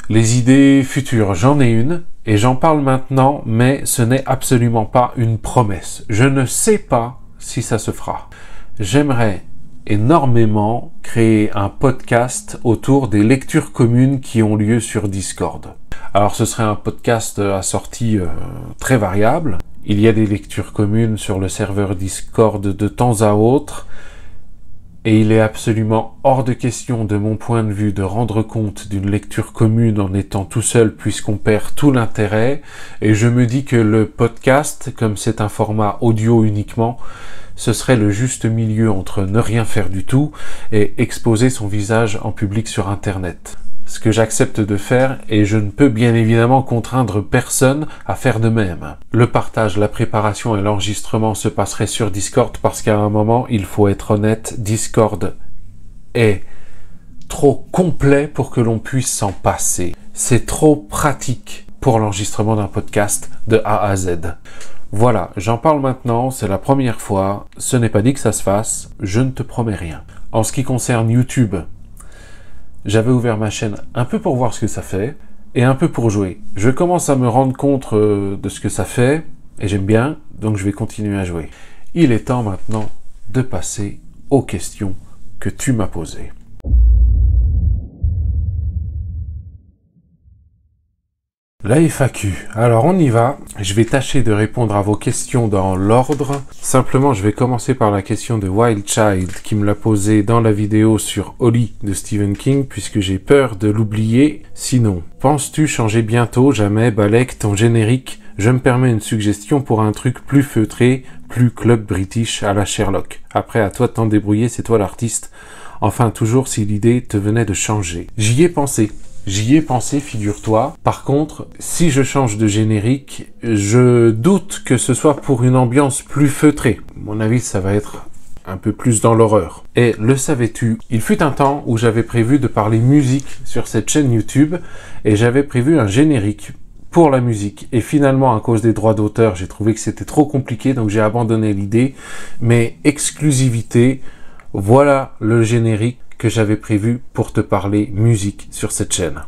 les idées futures, j'en ai une et j'en parle maintenant, mais ce n'est absolument pas une promesse. Je ne sais pas si ça se fera. J'aimerais énormément créer un podcast autour des lectures communes qui ont lieu sur Discord. Alors ce serait un podcast à sortie très variable. Il y a des lectures communes sur le serveur Discord de temps à autre et il est absolument hors de question de mon point de vue de rendre compte d'une lecture commune en étant tout seul puisqu'on perd tout l'intérêt et je me dis que le podcast, comme c'est un format audio uniquement, ce serait le juste milieu entre ne rien faire du tout et exposer son visage en public sur Internet. Ce que j'accepte de faire et je ne peux bien évidemment contraindre personne à faire de même. Le partage, la préparation et l'enregistrement se passeraient sur Discord parce qu'à un moment, il faut être honnête, Discord est trop complet pour que l'on puisse s'en passer. C'est trop pratique pour l'enregistrement d'un podcast de A à Z. Voilà, j'en parle maintenant, c'est la première fois, ce n'est pas dit que ça se fasse, je ne te promets rien. En ce qui concerne YouTube, j'avais ouvert ma chaîne un peu pour voir ce que ça fait, et un peu pour jouer. Je commence à me rendre compte de ce que ça fait, et j'aime bien, donc je vais continuer à jouer. Il est temps maintenant de passer aux questions que tu m'as posées. La FAQ. Alors on y va. Je vais tâcher de répondre à vos questions dans l'ordre. Simplement, je vais commencer par la question de Wild Child qui me l'a posée dans la vidéo sur Oli de Stephen King puisque j'ai peur de l'oublier. Sinon, penses-tu changer bientôt, jamais, Balek, ton générique? Je me permets une suggestion pour un truc plus feutré, plus club british à la Sherlock. Après, à toi de t'en débrouiller, c'est toi l'artiste. Enfin, toujours si l'idée te venait de changer. J'y ai pensé. J'y ai pensé, figure-toi. Par contre, si je change de générique, je doute que ce soit pour une ambiance plus feutrée. À mon avis, ça va être un peu plus dans l'horreur. Et le savais-tu, il fut un temps où j'avais prévu de parler musique sur cette chaîne YouTube et j'avais prévu un générique pour la musique. Et finalement, à cause des droits d'auteur, j'ai trouvé que c'était trop compliqué, donc j'ai abandonné l'idée. Mais exclusivité, voilà le générique que j'avais prévu pour te parler musique sur cette chaîne.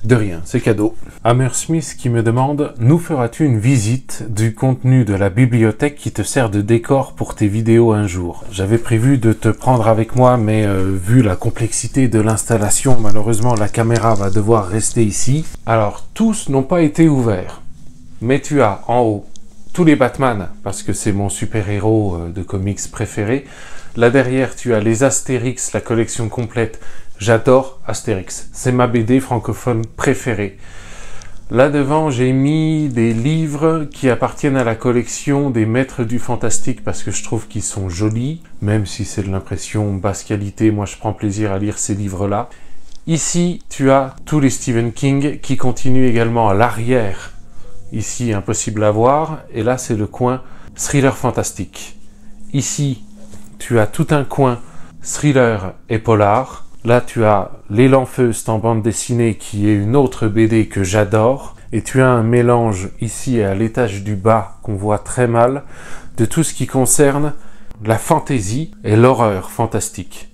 De rien, c'est cadeau. Hammersmith qui me demande « Nous feras-tu une visite du contenu de la bibliothèque qui te sert de décor pour tes vidéos un jour ?» J'avais prévu de te prendre avec moi, mais vu la complexité de l'installation, malheureusement la caméra va devoir rester ici. Alors, tous n'ont pas été ouverts, mais tu as en haut tous les Batman, parce que c'est mon super-héros de comics préféré. Là derrière, tu as les Astérix, la collection complète. J'adore Astérix, c'est ma BD francophone préférée. Là devant, j'ai mis des livres qui appartiennent à la collection des Maîtres du Fantastique parce que je trouve qu'ils sont jolis, même si c'est de l'impression basse qualité, moi je prends plaisir à lire ces livres-là. Ici, tu as tous les Stephen King qui continuent également à l'arrière. Ici, impossible à voir, et là c'est le coin thriller fantastique. Ici, tu as tout un coin thriller et polar. Là, tu as L'Élan Feuste en bande dessinée qui est une autre BD que j'adore. Et tu as un mélange ici à l'étage du bas qu'on voit très mal de tout ce qui concerne la fantaisie et l'horreur fantastique.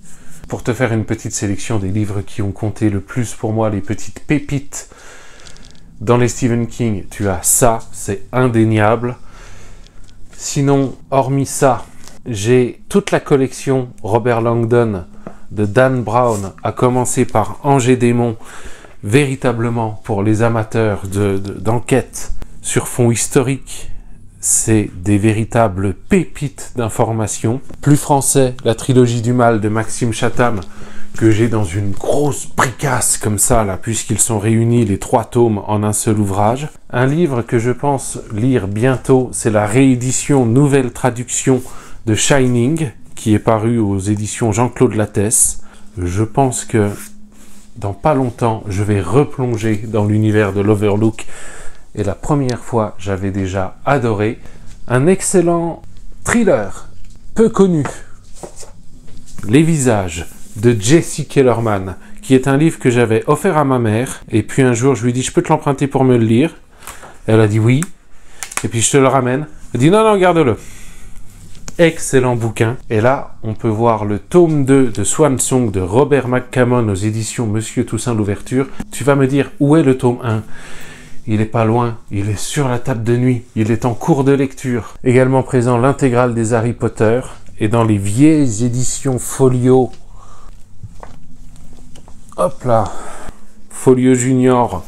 Pour te faire une petite sélection des livres qui ont compté le plus pour moi, les petites pépites dans les Stephen King, tu as ça, c'est indéniable. Sinon, hormis ça, j'ai toute la collection Robert Langdon de Dan Brown, à commencer par Ange et Démon, véritablement pour les amateurs d'enquête sur fond historique, c'est des véritables pépites d'information. Plus français, la trilogie du mal de Maxime Chatham, que j'ai dans une grosse bricasse comme ça, là, puisqu'ils sont réunis les 3 tomes en un seul ouvrage. Un livre que je pense lire bientôt, c'est la réédition, nouvelle traduction de Shining, qui est paru aux éditions Jean-Claude Lattès. Je pense que dans pas longtemps, je vais replonger dans l'univers de l'Overlook. Et la première fois, j'avais déjà adoré. Un excellent thriller, peu connu. Les visages de Jesse Kellerman, qui est un livre que j'avais offert à ma mère. Et puis un jour, je lui ai dit, je peux te l'emprunter pour me le lire? Elle a dit oui. Et puis je te le ramène. Elle a dit non, non, garde-le. Excellent bouquin. Et là, on peut voir le tome 2 de Swan Song de Robert McCammon aux éditions Monsieur Toussaint Louverture. Tu vas me dire, où est le tome 1? Il est pas loin, il est sur la table de nuit, il est en cours de lecture. Également présent l'intégrale des Harry Potter. Et dans les vieilles éditions Folio, hop là, Folio Junior,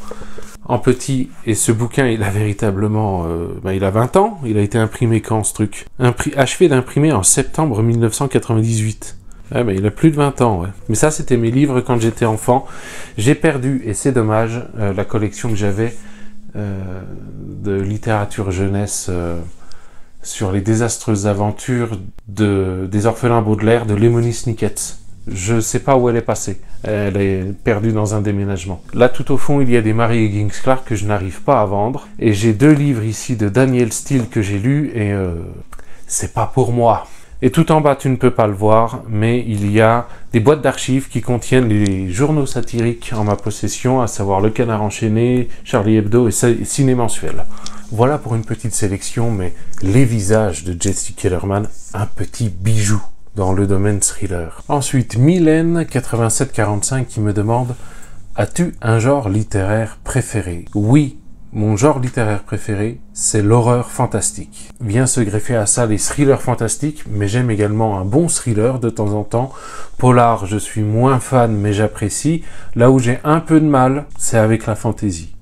en petit, et ce bouquin, il a véritablement... il a 20 ans, il a été imprimé quand, ce truc? Achevé d'imprimer en septembre 1998. Ouais, mais il a plus de 20 ans, ouais. Mais ça, c'était mes livres quand j'étais enfant. J'ai perdu, et c'est dommage, la collection que j'avais de littérature jeunesse sur les désastreuses aventures des orphelins Baudelaire de Lemony Snicket. Je sais pas où elle est passée. Elle est perdue dans un déménagement. Là, tout au fond, il y a des Mary Higgins Clark que je n'arrive pas à vendre. Et j'ai 2 livres ici de Daniel Steele que j'ai lus et c'est pas pour moi. Et tout en bas, tu ne peux pas le voir, mais il y a des boîtes d'archives qui contiennent les journaux satiriques en ma possession, à savoir Le Canard Enchaîné, Charlie Hebdo et Ciné Mensuel. Voilà pour une petite sélection, mais les visages de Jesse Kellerman, un petit bijou dans le domaine thriller. Ensuite, Mylène 8745 qui me demande « As-tu un genre littéraire préféré ?» Oui, mon genre littéraire préféré, c'est l'horreur fantastique. Vient se greffer à ça les thrillers fantastiques, mais j'aime également un bon thriller de temps en temps. Polar, je suis moins fan, mais j'apprécie. Là où j'ai un peu de mal, c'est avec la fantasy.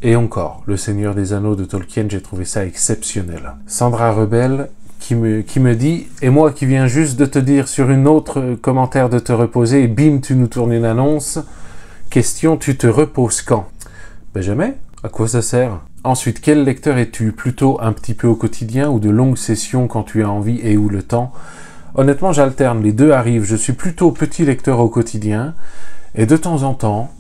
Et encore, Le Seigneur des Anneaux de Tolkien, j'ai trouvé ça exceptionnel. Sandra Rebel qui me dit, et moi qui viens juste de te dire sur une autre commentaire de te reposer, et bim, tu nous tournes une annonce. Question, tu te reposes quand? Ben jamais. À quoi ça sert? Ensuite, quel lecteur es-tu? Plutôt un petit peu au quotidien ou de longues sessions quand tu as envie et ou le temps? Honnêtement, j'alterne, les deux arrivent. Je suis plutôt petit lecteur au quotidien et de temps en temps,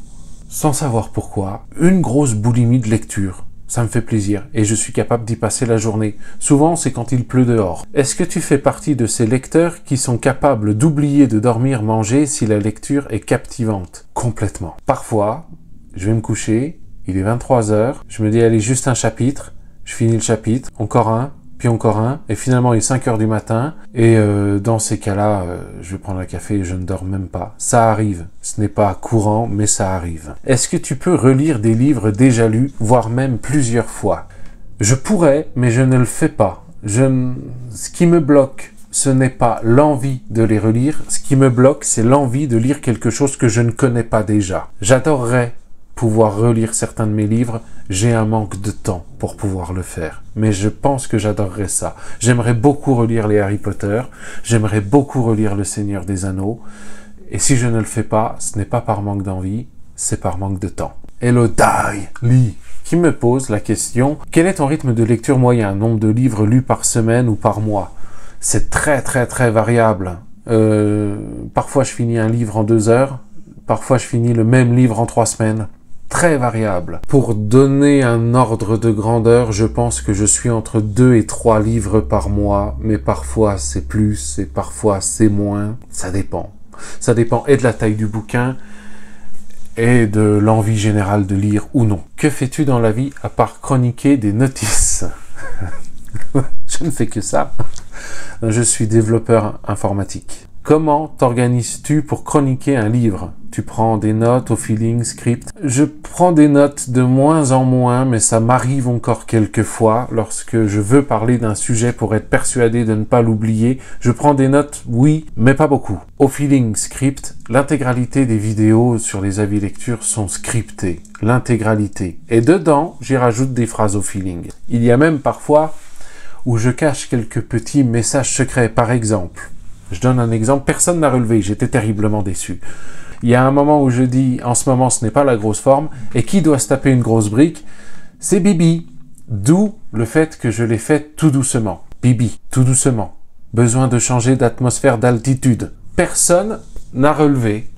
sans savoir pourquoi, une grosse boulimie de lecture. Ça me fait plaisir et je suis capable d'y passer la journée. Souvent, c'est quand il pleut dehors. Est-ce que tu fais partie de ces lecteurs qui sont capables d'oublier de dormir, manger si la lecture est captivante? Complètement. Parfois, je vais me coucher, il est 23h, je me dis allez, juste un chapitre, je finis le chapitre, encore un, puis encore un, et finalement il est 5h du matin, et dans ces cas-là, je vais prendre un café et je ne dors même pas. Ça arrive, ce n'est pas courant, mais ça arrive. Est-ce que tu peux relire des livres déjà lus, voire même plusieurs fois? Je pourrais, mais je ne le fais pas. Ce qui me bloque, ce n'est pas l'envie de les relire, ce qui me bloque, c'est l'envie de lire quelque chose que je ne connais pas déjà. J'adorerais pouvoir relire certains de mes livres, j'ai un manque de temps pour pouvoir le faire. Mais je pense que j'adorerais ça. J'aimerais beaucoup relire les Harry Potter, j'aimerais beaucoup relire Le Seigneur des Anneaux, et si je ne le fais pas, ce n'est pas par manque d'envie, c'est par manque de temps. Hello Dai Lee, qui me pose la question, quel est ton rythme de lecture moyen, nombre de livres lus par semaine ou par mois? C'est très variable. Parfois je finis un livre en 2 heures, parfois je finis le même livre en 3 semaines. Très variable. Pour donner un ordre de grandeur, je pense que je suis entre 2 et 3 livres par mois, mais parfois c'est plus et parfois c'est moins. Ça dépend. Ça dépend et de la taille du bouquin et de l'envie générale de lire ou non. Que fais-tu dans la vie à part chroniquer des notices? Je ne fais que ça. Je suis développeur informatique. Comment t'organises-tu pour chroniquer un livre? Tu prends des notes au feeling, script? Je prends des notes de moins en moins, mais ça m'arrive encore quelques fois. Lorsque je veux parler d'un sujet pour être persuadé de ne pas l'oublier, je prends des notes, oui, mais pas beaucoup. Au feeling, script, l'intégralité des vidéos sur les avis lecture sont scriptées. L'intégralité. Et dedans, j'y rajoute des phrases au feeling. Il y a même parfois où je cache quelques petits messages secrets, par exemple. Je donne un exemple, personne n'a relevé, j'étais terriblement déçu. Il y a un moment où je dis, en ce moment ce n'est pas la grosse forme, et qui doit se taper une grosse brique? C'est Bibi. D'où le fait que je l'ai fait tout doucement. Bibi, tout doucement. Besoin de changer d'atmosphère, d'altitude. Personne n'a relevé.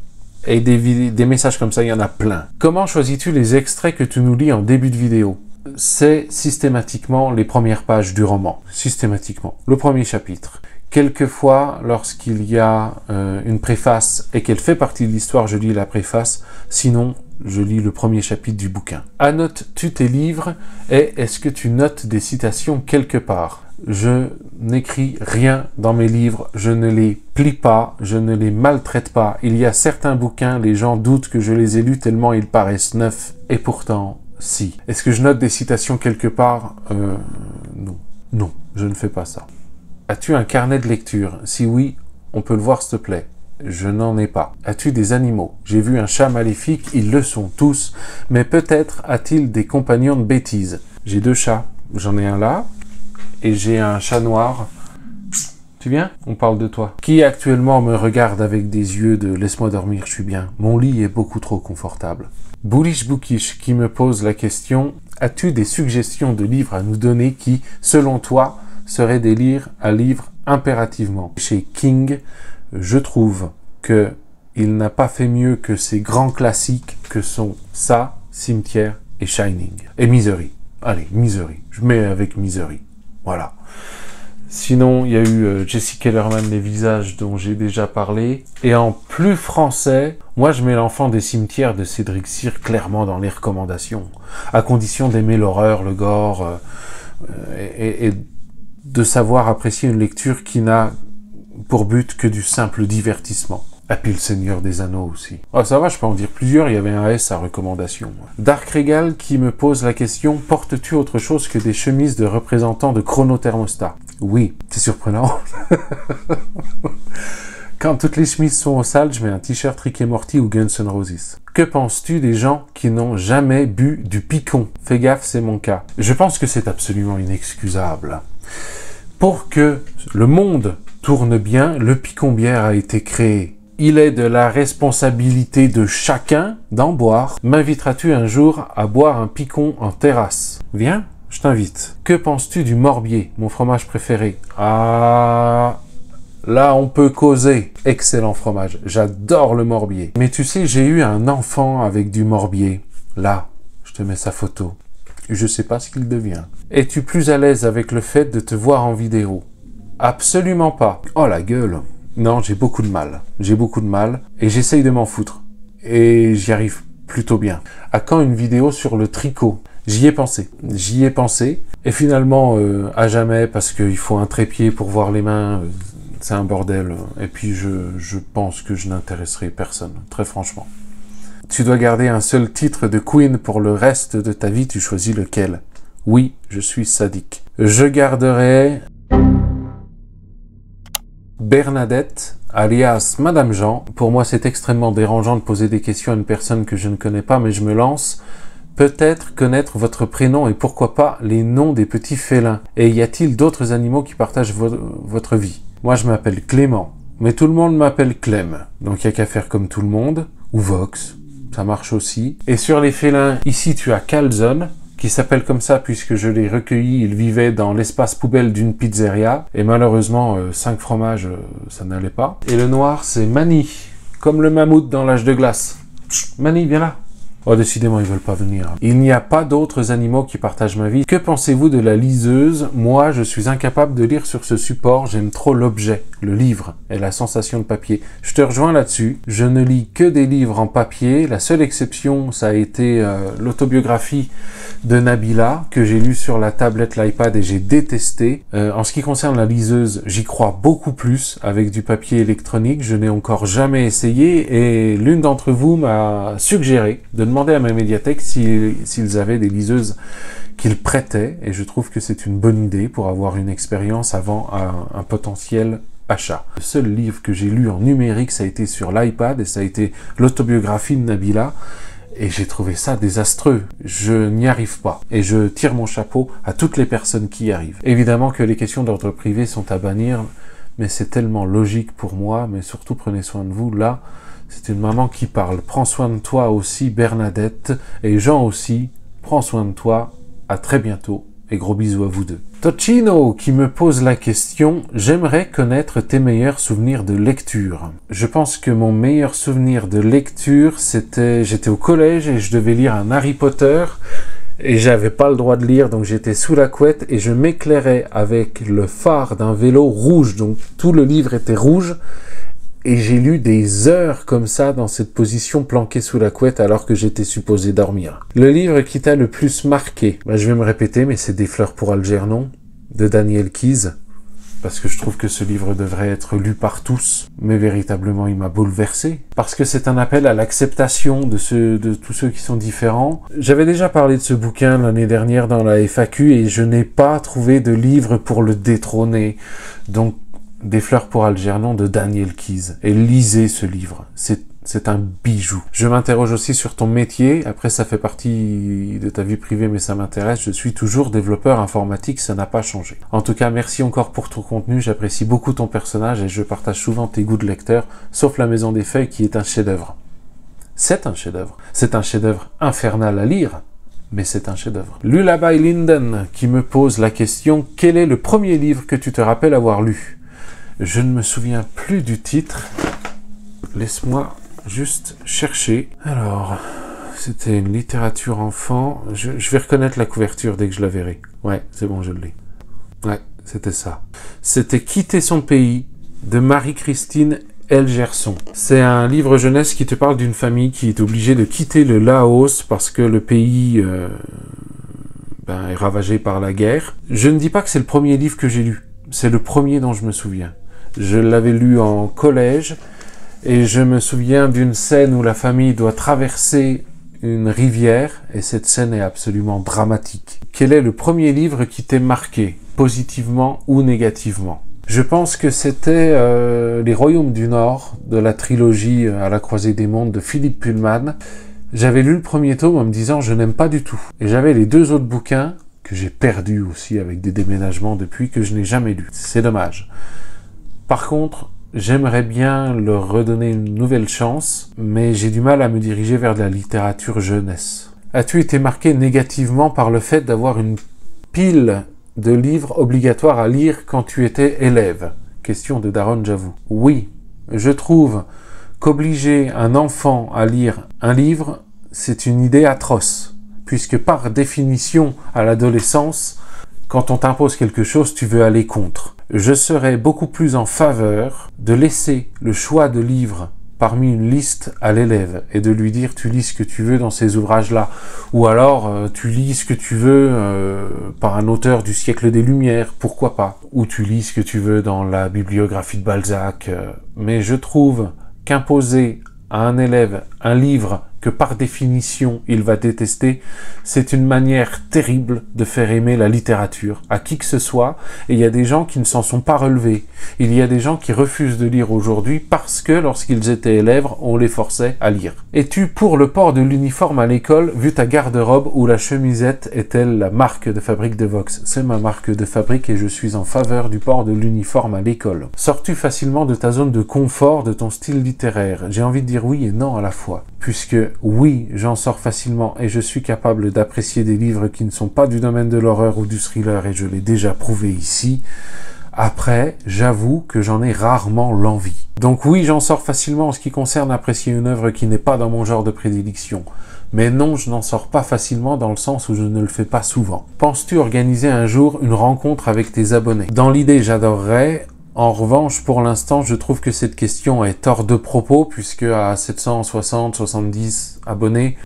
Et des messages comme ça, il y en a plein. Comment choisis-tu les extraits que tu nous lis en début de vidéo? C'est systématiquement les premières pages du roman. Systématiquement. Le premier chapitre. Quelquefois, lorsqu'il y a une préface et qu'elle fait partie de l'histoire, je lis la préface. Sinon, je lis le premier chapitre du bouquin. Annotes-tu tes livres et est-ce que tu notes des citations quelque part? Je n'écris rien dans mes livres, je ne les plie pas, je ne les maltraite pas. Il y a certains bouquins, les gens doutent que je les ai lus tellement ils paraissent neufs. Et pourtant, si. Est-ce que je note des citations quelque part? Non. Non, je ne fais pas ça. As-tu un carnet de lecture? Si oui, on peut le voir s'il te plaît. Je n'en ai pas. As-tu des animaux? J'ai vu un chat maléfique, ils le sont tous, mais peut-être a-t-il des compagnons de bêtises. J'ai 2 chats, j'en ai un là, et j'ai un chat noir. Tu viens? On parle de toi. Qui actuellement me regarde avec des yeux de « laisse-moi dormir, je suis bien ». Mon lit est beaucoup trop confortable. Bullish Bookish qui me pose la question « As-tu des suggestions de livres à nous donner qui, selon toi, seraient des livres à lire impérativement ?» Chez King, je trouve que il n'a pas fait mieux que ces grands classiques que sont ça, Cimetière et Shining. Et Misery. Allez, Misery. Je mets avec Misery. Voilà. Sinon, il y a eu Jessie Kellerman, Les Visages, dont j'ai déjà parlé. Et en plus français, moi je mets L'Enfant des Cimetières de Cédric Cyr clairement dans les recommandations. À condition d'aimer l'horreur, le gore, et de savoir apprécier une lecture qui n'a pour but que du simple divertissement. Et puis le Seigneur des Anneaux aussi. Oh, ça va, je peux en dire plusieurs, il y avait un S à recommandation. Dark Regal qui me pose la question, portes-tu autre chose que des chemises de représentants de chronothermostat? Oui, c'est surprenant. Quand toutes les chemises sont au sale, je mets un t-shirt Rick et Morty ou Guns N' Roses. Que penses-tu des gens qui n'ont jamais bu du picon? Fais gaffe, c'est mon cas. Je pense que c'est absolument inexcusable. Pour que le monde tourne bien, le picon bière a été créé. Il est de la responsabilité de chacun d'en boire. M'inviteras-tu un jour à boire un picon en terrasse? Viens, je t'invite. Que penses-tu du morbier, mon fromage préféré? Ah... Là, on peut causer. Excellent fromage. J'adore le morbier. Mais tu sais, j'ai eu un enfant avec du morbier. Là, je te mets sa photo. Je sais pas ce qu'il devient. Es-tu plus à l'aise avec le fait de te voir en vidéo? Absolument pas. Oh la gueule. Non, j'ai beaucoup de mal. J'ai beaucoup de mal. Et j'essaye de m'en foutre. Et j'y arrive plutôt bien. À quand une vidéo sur le tricot? J'y ai pensé. J'y ai pensé. Et finalement, à jamais, parce qu'il faut un trépied pour voir les mains... c'est un bordel, et puis je pense que je n'intéresserai personne, très franchement. Tu dois garder un seul titre de Queen pour le reste de ta vie, tu choisis lequel? Oui, je suis sadique. Je garderai... Bernadette, alias Madame Jean. Pour moi, c'est extrêmement dérangeant de poser des questions à une personne que je ne connais pas, mais je me lance. Peut-être connaître votre prénom et pourquoi pas les noms des petits félins. Et y a-t-il d'autres animaux qui partagent votre vie? Moi, je m'appelle Clément, mais tout le monde m'appelle Clem. Donc, il n'y a qu'à faire comme tout le monde, ou Vox, ça marche aussi. Et sur les félins, ici, tu as Calzone, qui s'appelle comme ça puisque je l'ai recueilli. Il vivait dans l'espace poubelle d'une pizzeria. Et malheureusement, 5 fromages, ça n'allait pas. Et le noir, c'est Mani, comme le mammouth dans l'âge de glace. Mani, viens là. Oh, décidément, ils veulent pas venir. Il n'y a pas d'autres animaux qui partagent ma vie. Que pensez-vous de la liseuse? Moi, je suis incapable de lire sur ce support. J'aime trop l'objet, le livre et la sensation de papier. Je te rejoins là-dessus. Je ne lis que des livres en papier. La seule exception, ça a été l'autobiographie de Nabila, que j'ai lu sur la tablette, l'iPad, et j'ai détesté. En ce qui concerne la liseuse, j'y crois beaucoup plus avec du papier électronique. Je n'ai encore jamais essayé, et l'une d'entre vous m'a suggéré de demander à ma médiathèque s'ils avaient des liseuses qu'ils prêtaient, et je trouve que c'est une bonne idée pour avoir une expérience avant un potentiel achat. Le seul livre que j'ai lu en numérique, ça a été sur l'iPad, et ça a été l'autobiographie de Nabila, et j'ai trouvé ça désastreux. Je n'y arrive pas, et je tire mon chapeau à toutes les personnes qui y arrivent. Évidemment que les questions d'ordre privé sont à bannir, mais c'est tellement logique pour moi, mais surtout prenez soin de vous. Là, c'est une maman qui parle. Prends soin de toi aussi, Bernadette, et Jean aussi. Prends soin de toi. À très bientôt, et gros bisous à vous deux. Tocino qui me pose la question, j'aimerais connaître tes meilleurs souvenirs de lecture. Je pense que mon meilleur souvenir de lecture, j'étais au collège et je devais lire un Harry Potter, et j'avais pas le droit de lire, donc j'étais sous la couette et je m'éclairais avec le phare d'un vélo rouge, donc tout le livre était rouge. Et j'ai lu des heures comme ça dans cette position planquée sous la couette alors que j'étais supposé dormir. Le livre qui t'a le plus marqué, je vais me répéter, mais c'est Des fleurs pour Algernon de Daniel Keyes, parce que je trouve que ce livre devrait être lu par tous, mais véritablement il m'a bouleversé, parce que c'est un appel à l'acceptation de tous ceux qui sont différents. J'avais déjà parlé de ce bouquin l'année dernière dans la FAQ et je n'ai pas trouvé de livre pour le détrôner, donc Des fleurs pour Algernon de Daniel Keyes. Et lisez ce livre, c'est un bijou. Je m'interroge aussi sur ton métier, après ça fait partie de ta vie privée mais ça m'intéresse, je suis toujours développeur informatique, ça n'a pas changé. En tout cas, merci encore pour ton contenu, j'apprécie beaucoup ton personnage et je partage souvent tes goûts de lecteur, sauf La Maison des Feuilles qui est un chef-d'œuvre. C'est un chef-d'œuvre. C'est un chef-d'œuvre infernal à lire, mais c'est un chef-d'œuvre. Lullaby Linden qui me pose la question, quel est le premier livre que tu te rappelles avoir lu? Je ne me souviens plus du titre. Laisse-moi juste chercher. Alors, c'était une littérature enfant. Je vais reconnaître la couverture dès que je la verrai. Ouais, c'est bon, je l'ai. Ouais, c'était ça. C'était Quitter son pays de Marie-Christine Elgerson. C'est un livre jeunesse qui te parle d'une famille qui est obligée de quitter le Laos parce que le pays est ravagé par la guerre. Je ne dis pas que c'est le premier livre que j'ai lu. C'est le premier dont je me souviens. Je l'avais lu en collège Et je me souviens d'une scène où la famille doit traverser une rivière, et cette scène est absolument dramatique. Quel est le premier livre qui t'est marqué, positivement ou négativement? Je pense que c'était Les Royaumes du Nord, de la trilogie À la croisée des mondes de Philippe Pullman. J'avais lu le premier tome en me disant je n'aime pas du tout. Et j'avais les 2 autres bouquins, que j'ai perdus aussi avec des déménagements depuis, que je n'ai jamais lus. C'est dommage. Par contre, j'aimerais bien leur redonner une nouvelle chance, mais j'ai du mal à me diriger vers de la littérature jeunesse. As-tu été marqué négativement par le fait d'avoir une pile de livres obligatoires à lire quand tu étais élève? Question de Daron J'avoue. Oui, je trouve qu'obliger un enfant à lire un livre, c'est une idée atroce, puisque par définition, à l'adolescence, quand on t'impose quelque chose, tu veux aller contre. Je serais beaucoup plus en faveur de laisser le choix de livres parmi une liste à l'élève et de lui dire tu lis ce que tu veux dans ces ouvrages-là, ou alors tu lis ce que tu veux par un auteur du siècle des Lumières, pourquoi pas, ou tu lis ce que tu veux dans la bibliographie de Balzac, mais je trouve qu'imposer à un élève un livre que par définition il va détester, c'est une manière terrible de faire aimer la littérature à qui que ce soit, et il y a des gens qui ne s'en sont pas relevés. Il y a des gens qui refusent de lire aujourd'hui parce que lorsqu'ils étaient élèves, on les forçait à lire. Es-tu pour le port de l'uniforme à l'école, vu ta garde-robe où la chemisette est-elle la marque de fabrique de Vox? C'est ma marque de fabrique et je suis en faveur du port de l'uniforme à l'école. Sors-tu facilement de ta zone de confort, de ton style littéraire? J'ai envie de dire oui et non à la fois, puisque oui, j'en sors facilement et je suis capable d'apprécier des livres qui ne sont pas du domaine de l'horreur ou du thriller et je l'ai déjà prouvé ici. Après, j'avoue que j'en ai rarement l'envie. Donc oui, j'en sors facilement en ce qui concerne apprécier une œuvre qui n'est pas dans mon genre de prédilection. Mais non, je n'en sors pas facilement dans le sens où je ne le fais pas souvent. Penses-tu organiser un jour une rencontre avec tes abonnés? Dans l'idée, j'adorerais. En revanche, pour l'instant, je trouve que cette question est hors de propos, puisque à 770 abonnés,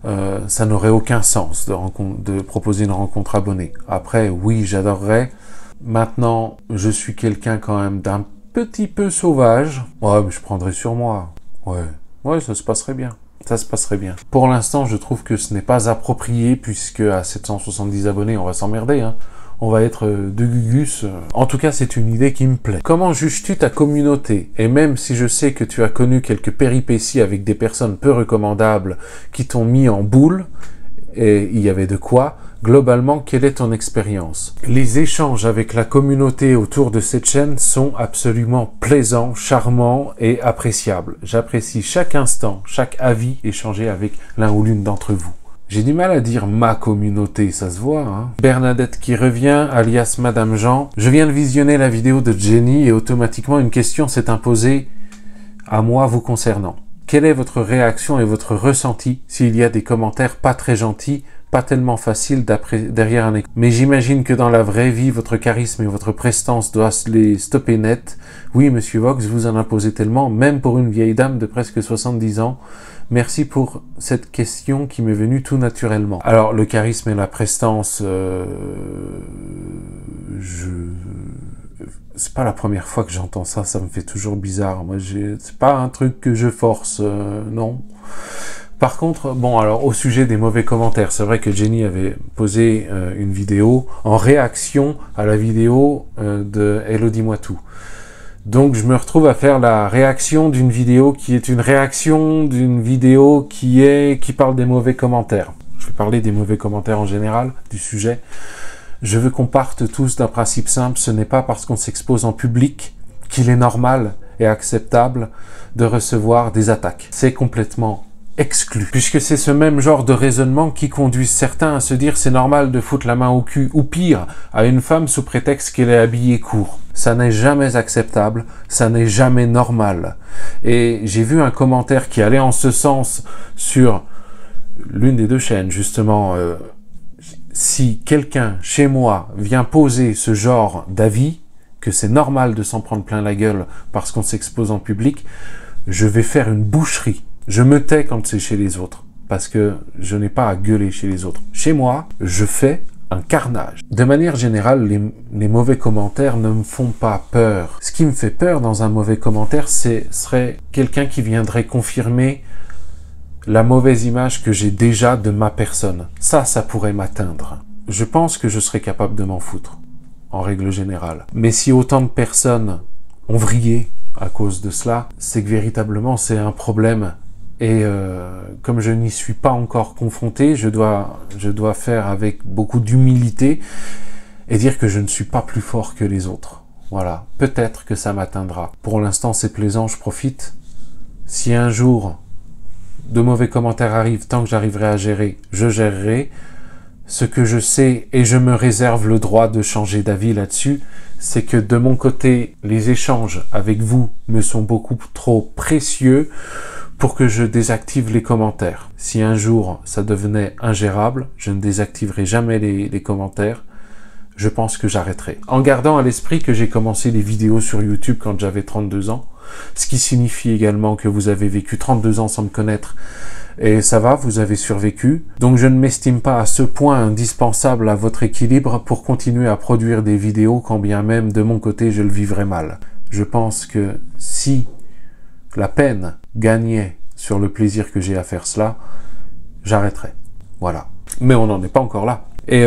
ça n'aurait aucun sens de proposer une rencontre abonnée. Après, oui, j'adorerais. Maintenant, je suis quelqu'un quand même d'un petit peu sauvage. Ouais, mais je prendrais sur moi. Ouais, ça se passerait bien. Ça se passerait bien. Pour l'instant, je trouve que ce n'est pas approprié, puisque à 770 abonnés, on va s'emmerder, hein. On va être de gugus. En tout cas, c'est une idée qui me plaît. Comment juges-tu ta communauté? Et même si je sais que tu as connu quelques péripéties avec des personnes peu recommandables qui t'ont mis en boule, et il y avait de quoi, globalement, quelle est ton expérience? Les échanges avec la communauté autour de cette chaîne sont absolument plaisants, charmants et appréciables. J'apprécie chaque instant, chaque avis échangé avec l'un ou l'une d'entre vous. J'ai du mal à dire ma communauté, ça se voit, hein. Bernadette qui revient, alias Madame Jean. Je viens de visionner la vidéo de Jenny et automatiquement une question s'est imposée à moi vous concernant. Quelle est votre réaction et votre ressenti s'il y a des commentaires pas très gentils, pas tellement faciles derrière un écran? Mais j'imagine que dans la vraie vie, votre charisme et votre prestance doivent les stopper net. Oui, Monsieur Vox, vous en imposez tellement, même pour une vieille dame de presque 70 ans. Merci pour cette question qui m'est venue tout naturellement. Alors, le charisme et la prestance, c'est pas la première fois que j'entends ça, ça me fait toujours bizarre. Moi, c'est pas un truc que je force, non. Par contre, bon, alors, au sujet des mauvais commentaires, c'est vrai que Jenny avait posé une vidéo en réaction à la vidéo de Hello Dis-moi tout. Donc je me retrouve à faire la réaction d'une vidéo qui est une réaction d'une vidéo qui parle des mauvais commentaires. Je vais parler des mauvais commentaires en général, du sujet. Je veux qu'on parte tous d'un principe simple, ce n'est pas parce qu'on s'expose en public qu'il est normal et acceptable de recevoir des attaques. C'est complètement exclu. Puisque c'est ce même genre de raisonnement qui conduit certains à se dire c'est normal de foutre la main au cul, ou pire, à une femme sous prétexte qu'elle est habillée court. Ça n'est jamais acceptable, ça n'est jamais normal. Et j'ai vu un commentaire qui allait en ce sens sur l'une des deux chaînes, justement. Si quelqu'un chez moi vient poser ce genre d'avis, que c'est normal de s'en prendre plein la gueule parce qu'on s'expose en public, je vais faire une boucherie. Je me tais quand c'est chez les autres, parce que je n'ai pas à gueuler chez les autres. Chez moi, je fais un carnage. De manière générale, les mauvais commentaires ne me font pas peur. Ce qui me fait peur dans un mauvais commentaire, serait quelqu'un qui viendrait confirmer la mauvaise image que j'ai déjà de ma personne. Ça pourrait m'atteindre. Je pense que je serais capable de m'en foutre, en règle générale. Mais si autant de personnes ont vrillé à cause de cela, c'est que véritablement c'est un problème. Et comme je n'y suis pas encore confronté, je dois faire avec beaucoup d'humilité et dire que je ne suis pas plus fort que les autres. Voilà, peut-être que ça m'atteindra. Pour l'instant, c'est plaisant, je profite. Si un jour de mauvais commentaires arrivent, tant que j'arriverai à gérer, je gérerai. Ce que je sais, et je me réserve le droit de changer d'avis là-dessus, c'est que de mon côté, les échanges avec vous me sont beaucoup trop précieux pour que je désactive les commentaires. Si un jour ça devenait ingérable, je ne désactiverai jamais les commentaires. Je pense que j'arrêterai. En gardant à l'esprit que j'ai commencé les vidéos sur YouTube quand j'avais 32 ans, ce qui signifie également que vous avez vécu 32 ans sans me connaître, et ça va, vous avez survécu. Donc je ne m'estime pas à ce point indispensable à votre équilibre pour continuer à produire des vidéos quand bien même de mon côté je le vivrais mal. Je pense que si la peine gagnait sur le plaisir que j'ai à faire cela, j'arrêterais. Voilà. Mais on n'en est pas encore là. Et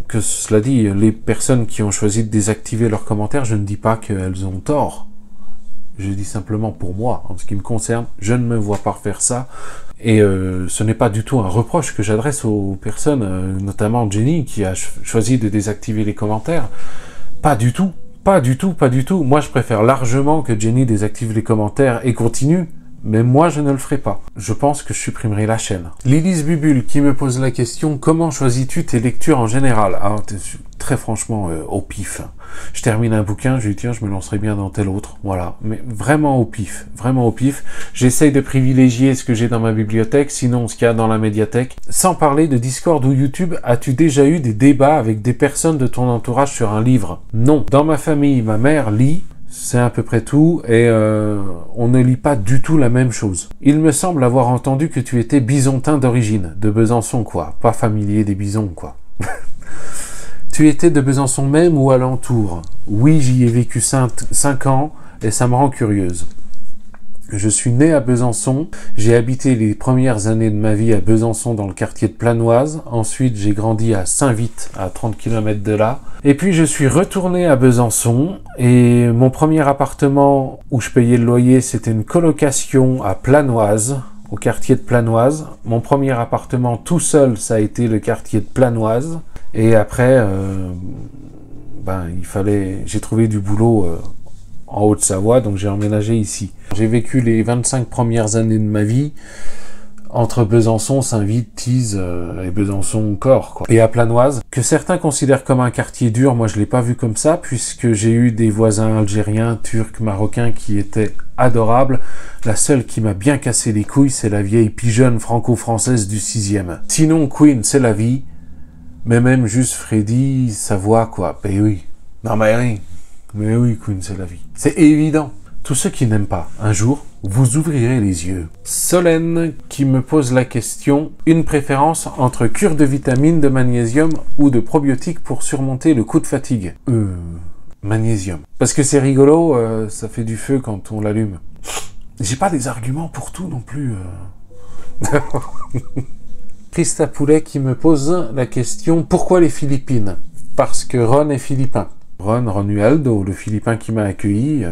que cela dit, les personnes qui ont choisi de désactiver leurs commentaires, je ne dis pas qu'elles ont tort. Je dis simplement pour moi, en ce qui me concerne, je ne me vois pas faire ça. Et ce n'est pas du tout un reproche que j'adresse aux personnes, notamment Jenny, qui a choisi de désactiver les commentaires. Pas du tout. Pas du tout, pas du tout. Moi, je préfère largement que Jenny désactive les commentaires et continue, mais moi, je ne le ferai pas. Je pense que je supprimerai la chaîne. Lilith Bubule qui me pose la question, comment choisis-tu tes lectures en général? Alors, très franchement, au pif. Je termine un bouquin, je dis tiens, je me lancerai bien dans tel autre. Voilà, mais vraiment au pif, vraiment au pif. J'essaye de privilégier ce que j'ai dans ma bibliothèque, sinon ce qu'il y a dans la médiathèque. Sans parler de Discord ou YouTube, as-tu déjà eu des débats avec des personnes de ton entourage sur un livre? Non. Dans ma famille, ma mère lit, c'est à peu près tout, et on ne lit pas du tout la même chose. Il me semble avoir entendu que tu étais bisontin d'origine, de Besançon quoi, pas familier des bisons quoi. Tu étais de Besançon même ou alentour? Oui, j'y ai vécu 5 ans et ça me rend curieuse. Je suis né à Besançon, j'ai habité les premières années de ma vie à Besançon dans le quartier de Planoise, ensuite j'ai grandi à Saint-Vite, à 30 km de là, et puis je suis retourné à Besançon, et mon premier appartement où je payais le loyer, c'était une colocation à Planoise, au quartier de Planoise. Mon premier appartement tout seul, ça a été le quartier de Planoise, et après, j'ai trouvé du boulot en Haute-Savoie, donc j'ai emménagé ici. J'ai vécu les 25 premières années de ma vie entre Besançon, Saint-Vite, Tise et Besançon encore, quoi. Et à Planoise, que certains considèrent comme un quartier dur, moi je l'ai pas vu comme ça, puisque j'ai eu des voisins algériens, turcs, marocains qui étaient adorables. La seule qui m'a bien cassé les couilles, c'est la vieille pigeonne franco-française du 6e. Sinon, Queen, c'est la vie. Mais même juste Freddy, sa voix, quoi. Ben oui. Non, mais oui. Mais oui, Queen, c'est la vie. C'est évident. Tous ceux qui n'aiment pas, un jour, vous ouvrirez les yeux. Solène qui me pose la question, une préférence entre cure de vitamines, de magnésium ou de probiotiques pour surmonter le coup de fatigue? Magnésium. Parce que c'est rigolo, ça fait du feu quand on l'allume. J'ai pas des arguments pour tout non plus. Christa Poulet qui me pose la question, pourquoi les Philippines? Parce que Ron est philippin. Ron Ualdo, le Philippin qui m'a accueilli,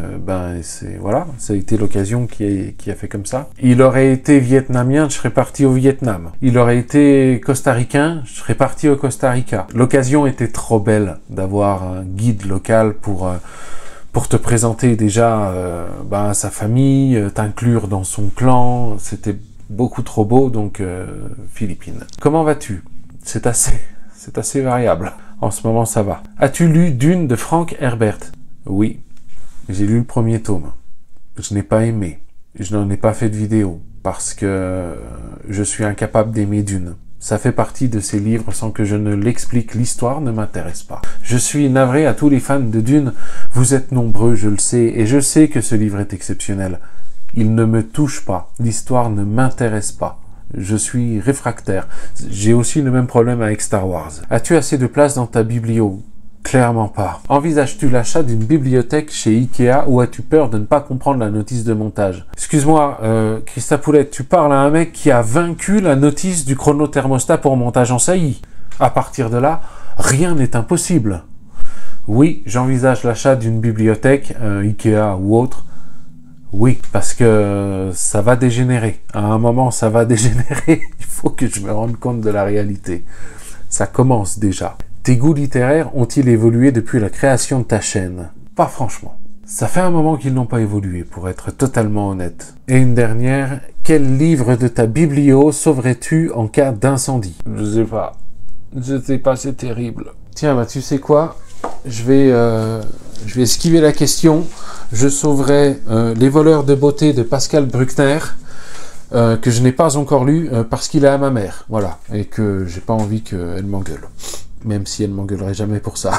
voilà, ça a été l'occasion qui a fait comme ça. Il aurait été vietnamien, je serais parti au Vietnam. Il aurait été costaricain, je serais parti au Costa Rica. L'occasion était trop belle d'avoir un guide local pour te présenter déjà sa famille, t'inclure dans son clan. C'était beaucoup trop beau, donc Philippines. Comment vas-tu? C'est assez variable. En ce moment, ça va. As-tu lu Dune de Frank Herbert? Oui, j'ai lu le premier tome. Je n'ai pas aimé. Je n'en ai pas fait de vidéo parce que je suis incapable d'aimer Dune. Ça fait partie de ces livres sans que je ne l'explique. L'histoire ne m'intéresse pas. Je suis navré à tous les fans de Dune. Vous êtes nombreux, je le sais, et je sais que ce livre est exceptionnel. Il ne me touche pas. L'histoire ne m'intéresse pas. Je suis réfractaire. J'ai aussi le même problème avec Star Wars. As-tu assez de place dans ta biblio? Clairement pas. Envisages-tu l'achat d'une bibliothèque chez Ikea ou as-tu peur de ne pas comprendre la notice de montage? Excuse-moi, Christa Poulette, tu parles à un mec qui a vaincu la notice du chronothermostat pour montage en saillie. À partir de là, rien n'est impossible. Oui, j'envisage l'achat d'une bibliothèque, Ikea ou autre. Oui, parce que ça va dégénérer. À un moment, ça va dégénérer. Il faut que je me rende compte de la réalité. Ça commence déjà. Tes goûts littéraires ont-ils évolué depuis la création de ta chaîne? Pas franchement. Ça fait un moment qu'ils n'ont pas évolué, pour être totalement honnête. Et une dernière, quel livre de ta biblio sauverais-tu en cas d'incendie? Je sais pas, c'est terrible. Tiens, bah tu sais quoi? Je vais esquiver la question. Je sauverai Les voleurs de beauté de Pascal Bruckner, que je n'ai pas encore lu parce qu'il est à ma mère. Voilà. Et que j'ai pas envie qu'elle m'engueule. Même si elle m'engueulerait jamais pour ça.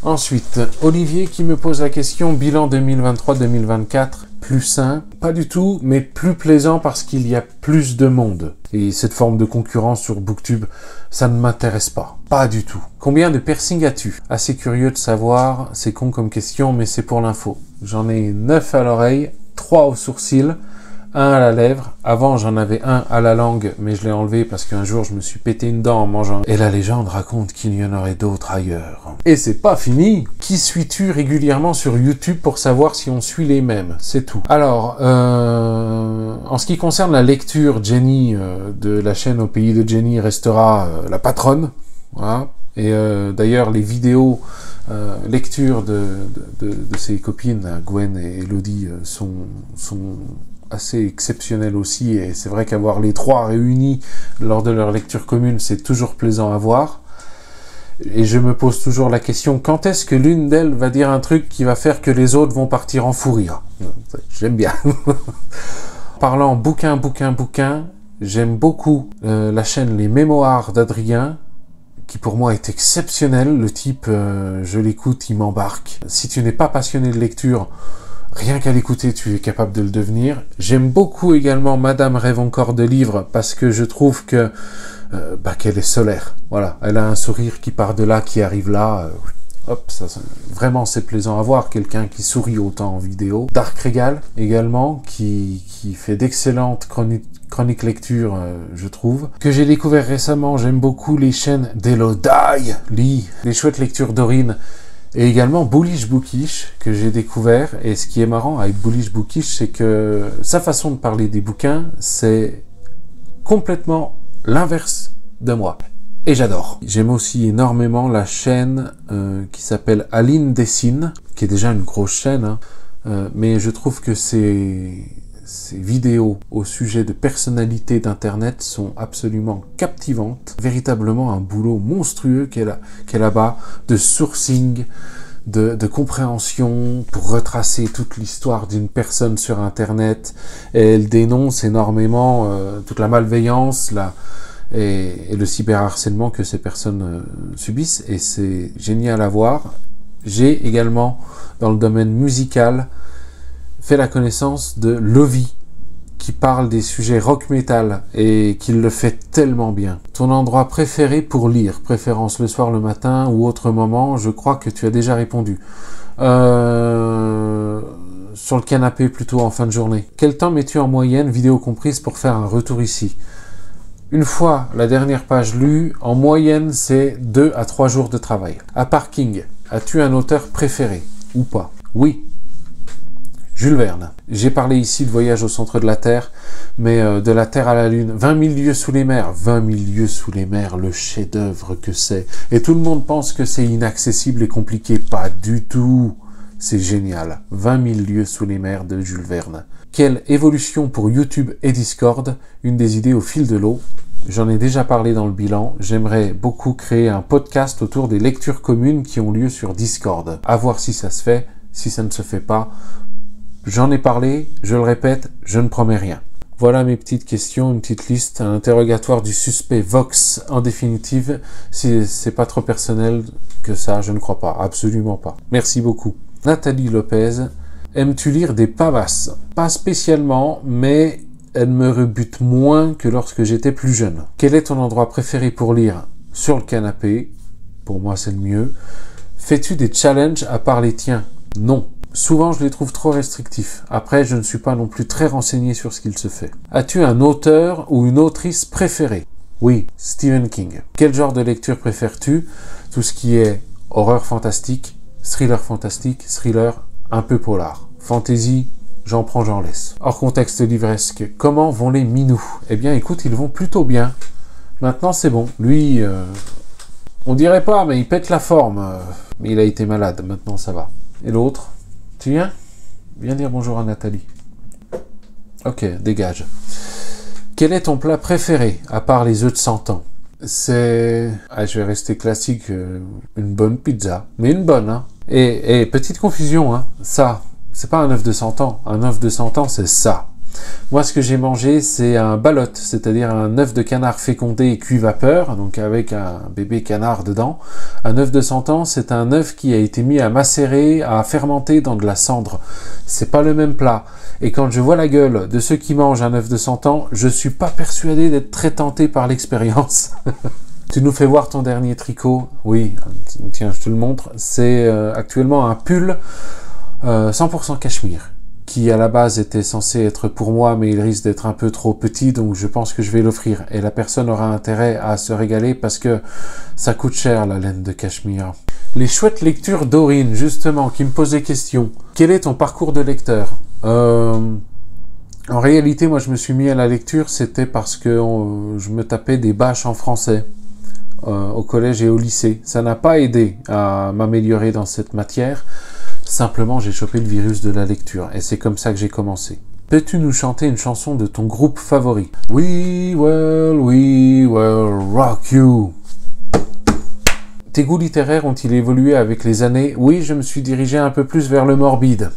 Ensuite, Olivier qui me pose la question, bilan 2023-2024, plus sain? Pas du tout, mais plus plaisant parce qu'il y a plus de monde. Et cette forme de concurrence sur Booktube, ça ne m'intéresse pas. Pas du tout. Combien de piercings as-tu? Assez curieux de savoir, c'est con comme question, mais c'est pour l'info. J'en ai 9 à l'oreille, 3 au sourcil, 1 à la lèvre. Avant, j'en avais 1 à la langue, mais je l'ai enlevé parce qu'un jour, je me suis pété une dent en mangeant. Et la légende raconte qu'il y en aurait d'autres ailleurs. Et c'est pas fini. Qui suis-tu régulièrement sur YouTube pour savoir si on suit les mêmes? C'est tout. Alors, en ce qui concerne la lecture, Jenny, de la chaîne Au Pays de Jenny, restera la patronne. Voilà. Et d'ailleurs, les vidéos lecture de ses copines, Gwen et Elodie, sont assez exceptionnel aussi, et c'est vrai qu'avoir les trois réunis lors de leur lecture commune, c'est toujours plaisant à voir. Et je me pose toujours la question, quand est-ce que l'une d'elles va dire un truc qui va faire que les autres vont partir en fou rire? J'aime bien. Parlant bouquin, j'aime beaucoup la chaîne Les Mémoires d'Adrien, qui pour moi est exceptionnel. Le type, je l'écoute, il m'embarque. Si tu n'es pas passionné de lecture, rien qu'à l'écouter, tu es capable de le devenir. J'aime beaucoup également Madame rêve encore de livres parce que je trouve que qu'elle est solaire. Voilà, elle a un sourire qui part de là, qui arrive là. Hop, vraiment c'est plaisant à voir, quelqu'un qui sourit autant en vidéo. Dark Regal également, qui fait d'excellentes chroniques lecture, je trouve. Que j'ai découvert récemment, j'aime beaucoup les chaînes d'Elodie, les chouettes lectures d'Aurine. Et également Bullish Bookish, que j'ai découvert. Et ce qui est marrant avec Bullish Bookish, c'est que sa façon de parler des bouquins, c'est complètement l'inverse de moi. Et j'adore. J'aime aussi énormément la chaîne qui s'appelle Aline Dessine, qui est déjà une grosse chaîne, hein, mais je trouve que ces vidéos au sujet de personnalités d'internet sont absolument captivantes. Véritablement un boulot monstrueux qu'elle abat de sourcing, de compréhension pour retracer toute l'histoire d'une personne sur internet. Et elle dénonce énormément toute la malveillance et le cyberharcèlement que ces personnes subissent, et c'est génial à voir. J'ai également, dans le domaine musical, fait la connaissance de Lovie, qui parle des sujets rock metal et qui le fait tellement bien. Ton endroit préféré pour lire, préférence le soir, le matin ou autre moment? Je crois que tu as déjà répondu. Sur le canapé plutôt en fin de journée. Quel temps mets-tu en moyenne, vidéo comprise, pour faire un retour ici? Une fois la dernière page lue, en moyenne c'est 2 à 3 jours de travail. À Parking, as-tu un auteur préféré ou pas? Oui. Jules Verne. J'ai parlé ici de Voyage au centre de la Terre, mais de la Terre à la Lune. 20 000 lieues sous les mers. 20 000 lieues sous les mers, le chef-d'œuvre que c'est. Et tout le monde pense que c'est inaccessible et compliqué. Pas du tout. C'est génial. 20 000 lieues sous les mers de Jules Verne. Quelle évolution pour YouTube et Discord? Une des idées au fil de l'eau. J'en ai déjà parlé dans le bilan. J'aimerais beaucoup créer un podcast autour des lectures communes qui ont lieu sur Discord. À voir si ça se fait. Si ça ne se fait pas, j'en ai parlé, je le répète, je ne promets rien. Voilà mes petites questions, une petite liste, un interrogatoire du suspect Vox. En définitive, si c'est pas trop personnel que ça, je ne crois pas, absolument pas. Merci beaucoup. Nathalie Lopez, aimes-tu lire des pavasses? Pas spécialement, mais elle me rebute moins que lorsque j'étais plus jeune. Quel est ton endroit préféré pour lire? Sur le canapé. Pour moi, c'est le mieux. Fais-tu des challenges à part les tiens? Non. Souvent, je les trouve trop restrictifs. Après, je ne suis pas non plus très renseigné sur ce qu'il se fait. As-tu un auteur ou une autrice préférée? Oui, Stephen King. Quel genre de lecture préfères-tu? Tout ce qui est horreur fantastique, thriller, un peu polar. Fantasy, j'en prends, j'en laisse. Hors contexte livresque, comment vont les minous? Eh bien, écoute, ils vont plutôt bien. Maintenant, c'est bon. Lui, on dirait pas, mais il pète la forme. Mais il a été malade, maintenant ça va. Et l'autre? Tu viens? Viens dire bonjour à Nathalie. Ok, dégage. Quel est ton plat préféré, à part les œufs de 100 ans? C'est... Ah, je vais rester classique, une bonne pizza. Mais une bonne, hein. Et petite confusion, hein. Ça, c'est pas un œuf de 100 ans. Un œuf de 100 ans, c'est ça. Moi, ce que j'ai mangé, c'est un balotte, c'est-à-dire un œuf de canard fécondé et cuit vapeur, donc avec un bébé canard dedans. Un œuf de 100 ans, c'est un œuf qui a été mis à macérer, à fermenter dans de la cendre. C'est pas le même plat. Et quand je vois la gueule de ceux qui mangent un œuf de 100 ans, je suis pas persuadé d'être très tenté par l'expérience. Tu nous fais voir ton dernier tricot? Oui, tiens, je te le montre. C'est actuellement un pull 100% cachemire, qui à la base était censé être pour moi, mais il risque d'être un peu trop petit, donc je pense que je vais l'offrir. Et la personne aura intérêt à se régaler parce que ça coûte cher, la laine de cachemire. Les chouettes lectures d'Aurine, justement, qui me posait question. Quel est ton parcours de lecteur? En réalité, moi, je me suis mis à la lecture, c'était parce que je me tapais des bâches en français au collège et au lycée. Ça n'a pas aidé à m'améliorer dans cette matière. Simplement, j'ai chopé le virus de la lecture et c'est comme ça que j'ai commencé. Peux-tu nous chanter une chanson de ton groupe favori? We will rock you. Tes goûts littéraires ont-ils évolué avec les années? Oui, je me suis dirigé un peu plus vers le morbide.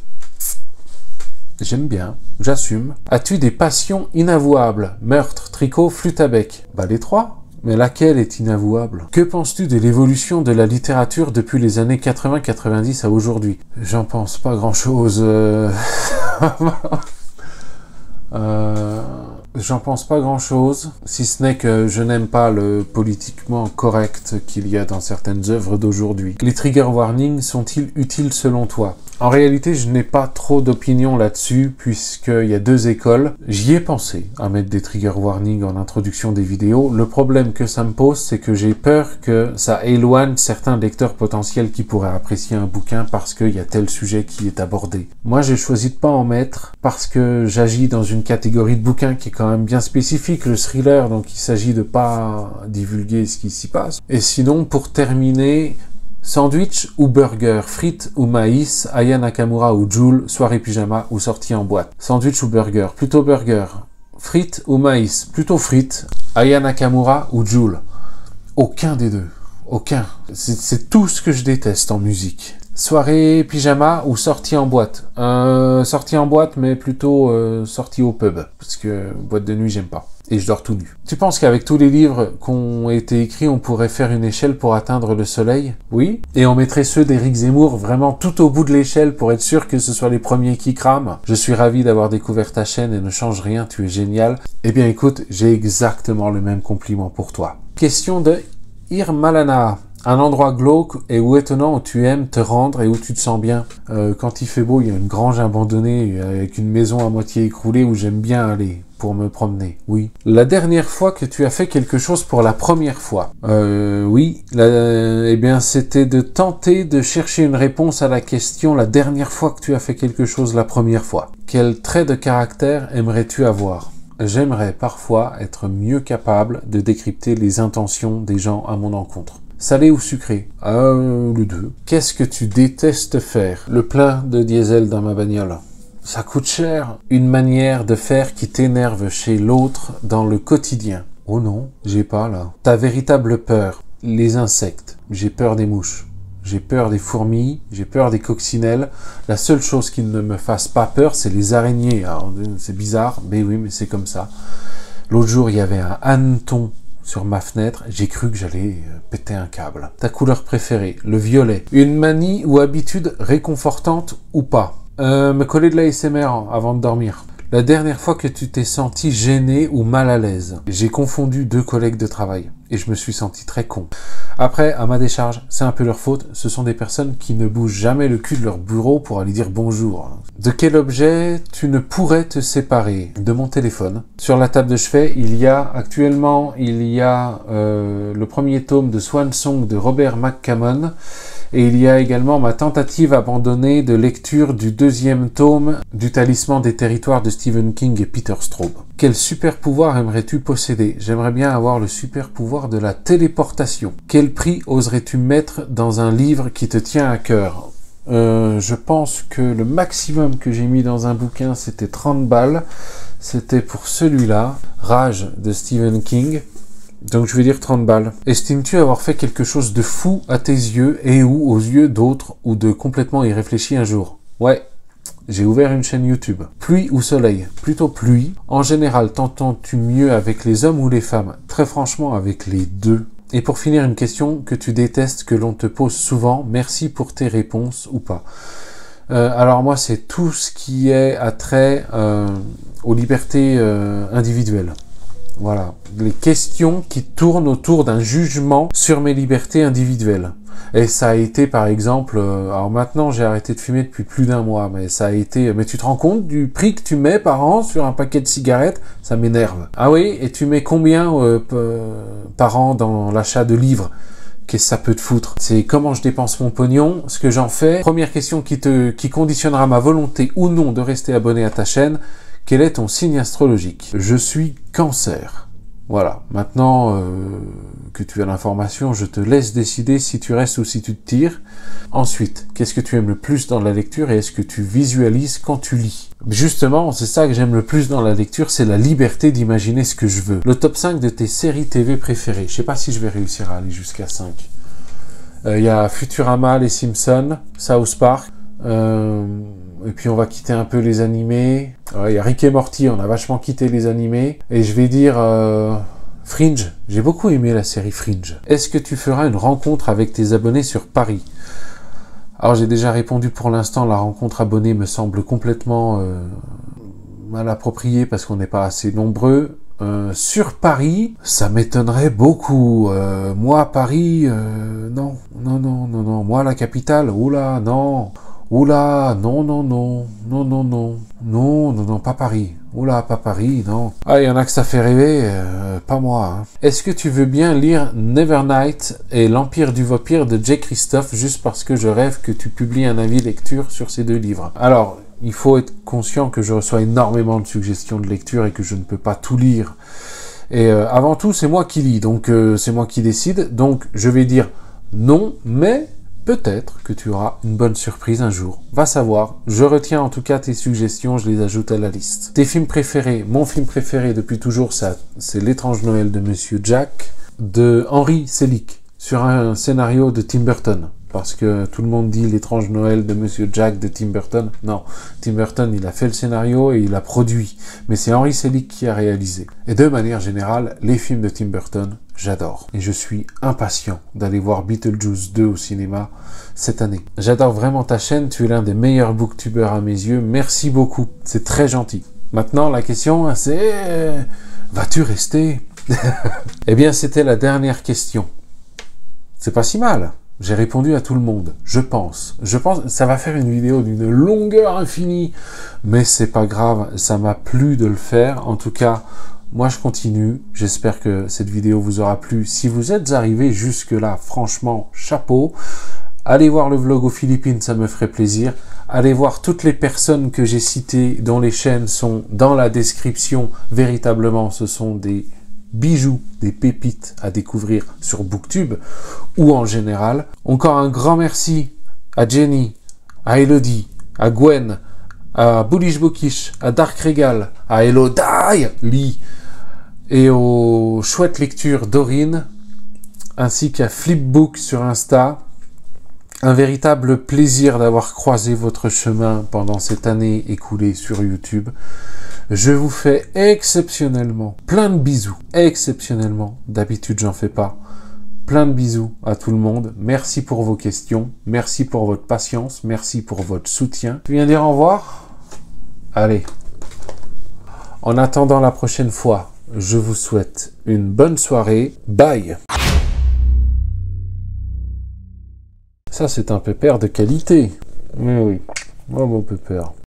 J'aime bien, j'assume. As-tu des passions inavouables? Meurtre, tricot, flûte à bec? Bah les trois. Mais laquelle est inavouable? Que penses-tu de l'évolution de la littérature depuis les années 80-90 à aujourd'hui? J'en pense pas grand-chose. J'en pense pas grand-chose, si ce n'est que je n'aime pas le politiquement correct qu'il y a dans certaines œuvres d'aujourd'hui. Les trigger warnings sont-ils utiles selon toi? En réalité, je n'ai pas trop d'opinion là-dessus, puisqu'il y a deux écoles. J'y ai pensé à mettre des trigger warnings en introduction des vidéos. Le problème que ça me pose, c'est que j'ai peur que ça éloigne certains lecteurs potentiels qui pourraient apprécier un bouquin parce qu'il y a tel sujet qui est abordé. Moi, j'ai choisi de pas en mettre parce que j'agis dans une catégorie de bouquins qui est quand même bien spécifique, le thriller, donc il s'agit de pas divulguer ce qui s'y passe. Et sinon, pour terminer... Sandwich ou burger, frites ou maïs, Aya Nakamura ou Joule, soirée pyjama ou sortie en boîte. Sandwich ou burger, plutôt burger. Frites ou maïs, plutôt frites, Aya Nakamura ou Joule. Aucun des deux, aucun. C'est tout ce que je déteste en musique. Soirée pyjama ou sortie en boîte? Sortie en boîte, mais plutôt sortie au pub, parce que boîte de nuit, j'aime pas. Et je dors tout nu. Tu penses qu'avec tous les livres qui ont été écrits, on pourrait faire une échelle pour atteindre le soleil? Oui. Et on mettrait ceux d'Éric Zemmour vraiment tout au bout de l'échelle pour être sûr que ce soit les premiers qui crament? Je suis ravi d'avoir découvert ta chaîne et ne change rien, tu es génial. Eh bien écoute, j'ai exactement le même compliment pour toi. Question de Irmalana. Un endroit glauque et ou étonnant où tu aimes te rendre et où tu te sens bien. Quand il fait beau, il y a une grange abandonnée avec une maison à moitié écroulée où j'aime bien aller pour me promener. Oui. La dernière fois que tu as fait quelque chose pour la première fois? Oui. Eh bien, c'était de tenter de chercher une réponse à la question la dernière fois que tu as fait quelque chose la première fois. Quel trait de caractère aimerais-tu avoir? J'aimerais parfois être mieux capable de décrypter les intentions des gens à mon encontre. Salé ou sucré? Les deux. Qu'est-ce que tu détestes faire? Le plein de diesel dans ma bagnole. Ça coûte cher. Une manière de faire qui t'énerve chez l'autre dans le quotidien. Oh non, j'ai pas là. Ta véritable peur? Les insectes. J'ai peur des mouches. J'ai peur des fourmis. J'ai peur des coccinelles. La seule chose qui ne me fasse pas peur, c'est les araignées. Alors, c'est bizarre, mais oui, mais c'est comme ça. L'autre jour, il y avait un hanneton sur ma fenêtre, j'ai cru que j'allais péter un câble. Ta couleur préférée? Le violet. Une manie ou habitude réconfortante ou pas? Me coller de la ASMR avant de dormir. La dernière fois que tu t'es senti gêné ou mal à l'aise. J'ai confondu 2 collègues de travail et je me suis senti très con. Après, à ma décharge, c'est un peu leur faute. Ce sont des personnes qui ne bougent jamais le cul de leur bureau pour aller dire bonjour. De quel objet tu ne pourrais te séparer? De mon téléphone. Sur la table de chevet, il y a le premier tome de Swan Song de Robert McCammon. Et il y a également ma tentative abandonnée de lecture du 2e tome du Talisman des territoires de Stephen King et Peter Straub. Quel super pouvoir aimerais-tu posséder? J'aimerais bien avoir le super pouvoir de la téléportation. Quel prix oserais-tu mettre dans un livre qui te tient à cœur? Je pense que le maximum que j'ai mis dans un bouquin, c'était 30 balles. C'était pour celui-là, Rage de Stephen King. Donc je vais dire 30 balles. Estimes-tu avoir fait quelque chose de fou à tes yeux et ou aux yeux d'autres ou de complètement irréfléchi un jour? Ouais, j'ai ouvert une chaîne YouTube. Pluie ou soleil? Plutôt pluie. En général, t'entends-tu mieux avec les hommes ou les femmes? Très franchement, avec les deux. Et pour finir, une question que tu détestes, que l'on te pose souvent. Merci pour tes réponses ou pas. Alors moi, c'est tout ce qui est attrait aux libertés individuelles. Voilà, les questions qui tournent autour d'un jugement sur mes libertés individuelles. Et ça a été par exemple, alors maintenant j'ai arrêté de fumer depuis plus d'1 mois, mais ça a été, mais tu te rends compte du prix que tu mets par an sur un paquet de cigarettes? Ça m'énerve. Ah oui, et tu mets combien par an dans l'achat de livres? Qu'est-ce que ça peut te foutre? C'est comment je dépense mon pognon, ce que j'en fais. Première question qui conditionnera ma volonté ou non de rester abonné à ta chaîne. Quel est ton signe astrologique? Je suis Cancer. Voilà. Maintenant que tu as l'information, je te laisse décider si tu restes ou si tu te tires. Ensuite, qu'est-ce que tu aimes le plus dans la lecture et est-ce que tu visualises quand tu lis? Justement, c'est ça que j'aime le plus dans la lecture, c'est la liberté d'imaginer ce que je veux. Le top 5 de tes séries TV préférées. Je sais pas si je vais réussir à aller jusqu'à 5. Il y a Futurama, Les Simpsons, South Park. Et puis on va quitter un peu les animés. Il y a Rick et Morty, on a vachement quitté les animés. Et je vais dire Fringe. J'ai beaucoup aimé la série Fringe. Est-ce que tu feras une rencontre avec tes abonnés sur Paris? Alors j'ai déjà répondu pour l'instant, la rencontre abonnée me semble complètement mal appropriée parce qu'on n'est pas assez nombreux. Sur Paris, ça m'étonnerait beaucoup. Moi, Paris, non. Moi, la capitale, oula, non. Oula, non, pas Paris. Oula, pas Paris, non. Ah, il y en a que ça fait rêver, pas moi. Hein. Est-ce que tu veux bien lire Nevernight et l'Empire du Vampire de Jay Christophe juste parce que je rêve que tu publies un avis lecture sur ces 2 livres? Alors, il faut être conscient que je reçois énormément de suggestions de lecture et que je ne peux pas tout lire. Et avant tout, c'est moi qui lis, donc c'est moi qui décide. Donc, je vais dire non, mais peut-être que tu auras une bonne surprise un jour. Va savoir. Je retiens en tout cas tes suggestions, je les ajoute à la liste. Tes films préférés? Mon film préféré depuis toujours, c'est L'étrange Noël de Monsieur Jack, de Henry Selick, sur un scénario de Tim Burton. Parce que tout le monde dit L'étrange Noël de Monsieur Jack de Tim Burton. Non, Tim Burton, il a fait le scénario et il a produit. Mais c'est Henry Selick qui a réalisé. Et de manière générale, les films de Tim Burton, j'adore. Et je suis impatient d'aller voir Beetlejuice 2 au cinéma cette année. J'adore vraiment ta chaîne, tu es l'un des meilleurs booktubeurs à mes yeux. Merci beaucoup, c'est très gentil. Maintenant, la question, c'est... vas-tu rester? Eh bien, c'était la dernière question. C'est pas si mal. J'ai répondu à tout le monde, je pense. Ça va faire une vidéo d'une longueur infinie, mais c'est pas grave, ça m'a plu de le faire. En tout cas, moi je continue. J'espère que cette vidéo vous aura plu. Si vous êtes arrivé jusque-là, franchement, chapeau. Allez voir le vlog aux Philippines, ça me ferait plaisir. Allez voir toutes les personnes que j'ai citées, dont les chaînes sont dans la description. Véritablement, ce sont des bijoux, des pépites à découvrir sur Booktube ou en général. Encore un grand merci à Jenny, à Elodie, à Gwen, à Bullish Bookish, à Dark Regal, à Elodie Lee et aux chouettes lectures Dorine ainsi qu'à Flipbook sur Insta. Un véritable plaisir d'avoir croisé votre chemin pendant cette année écoulée sur YouTube. Je vous fais exceptionnellement plein de bisous. Exceptionnellement. D'habitude, j'en fais pas. Plein de bisous à tout le monde. Merci pour vos questions. Merci pour votre patience. Merci pour votre soutien. Tu viens dire au revoir? Allez. En attendant la prochaine fois, je vous souhaite une bonne soirée. Bye! Ça, c'est un pépère de qualité. Mais oui, moi, mon pépère.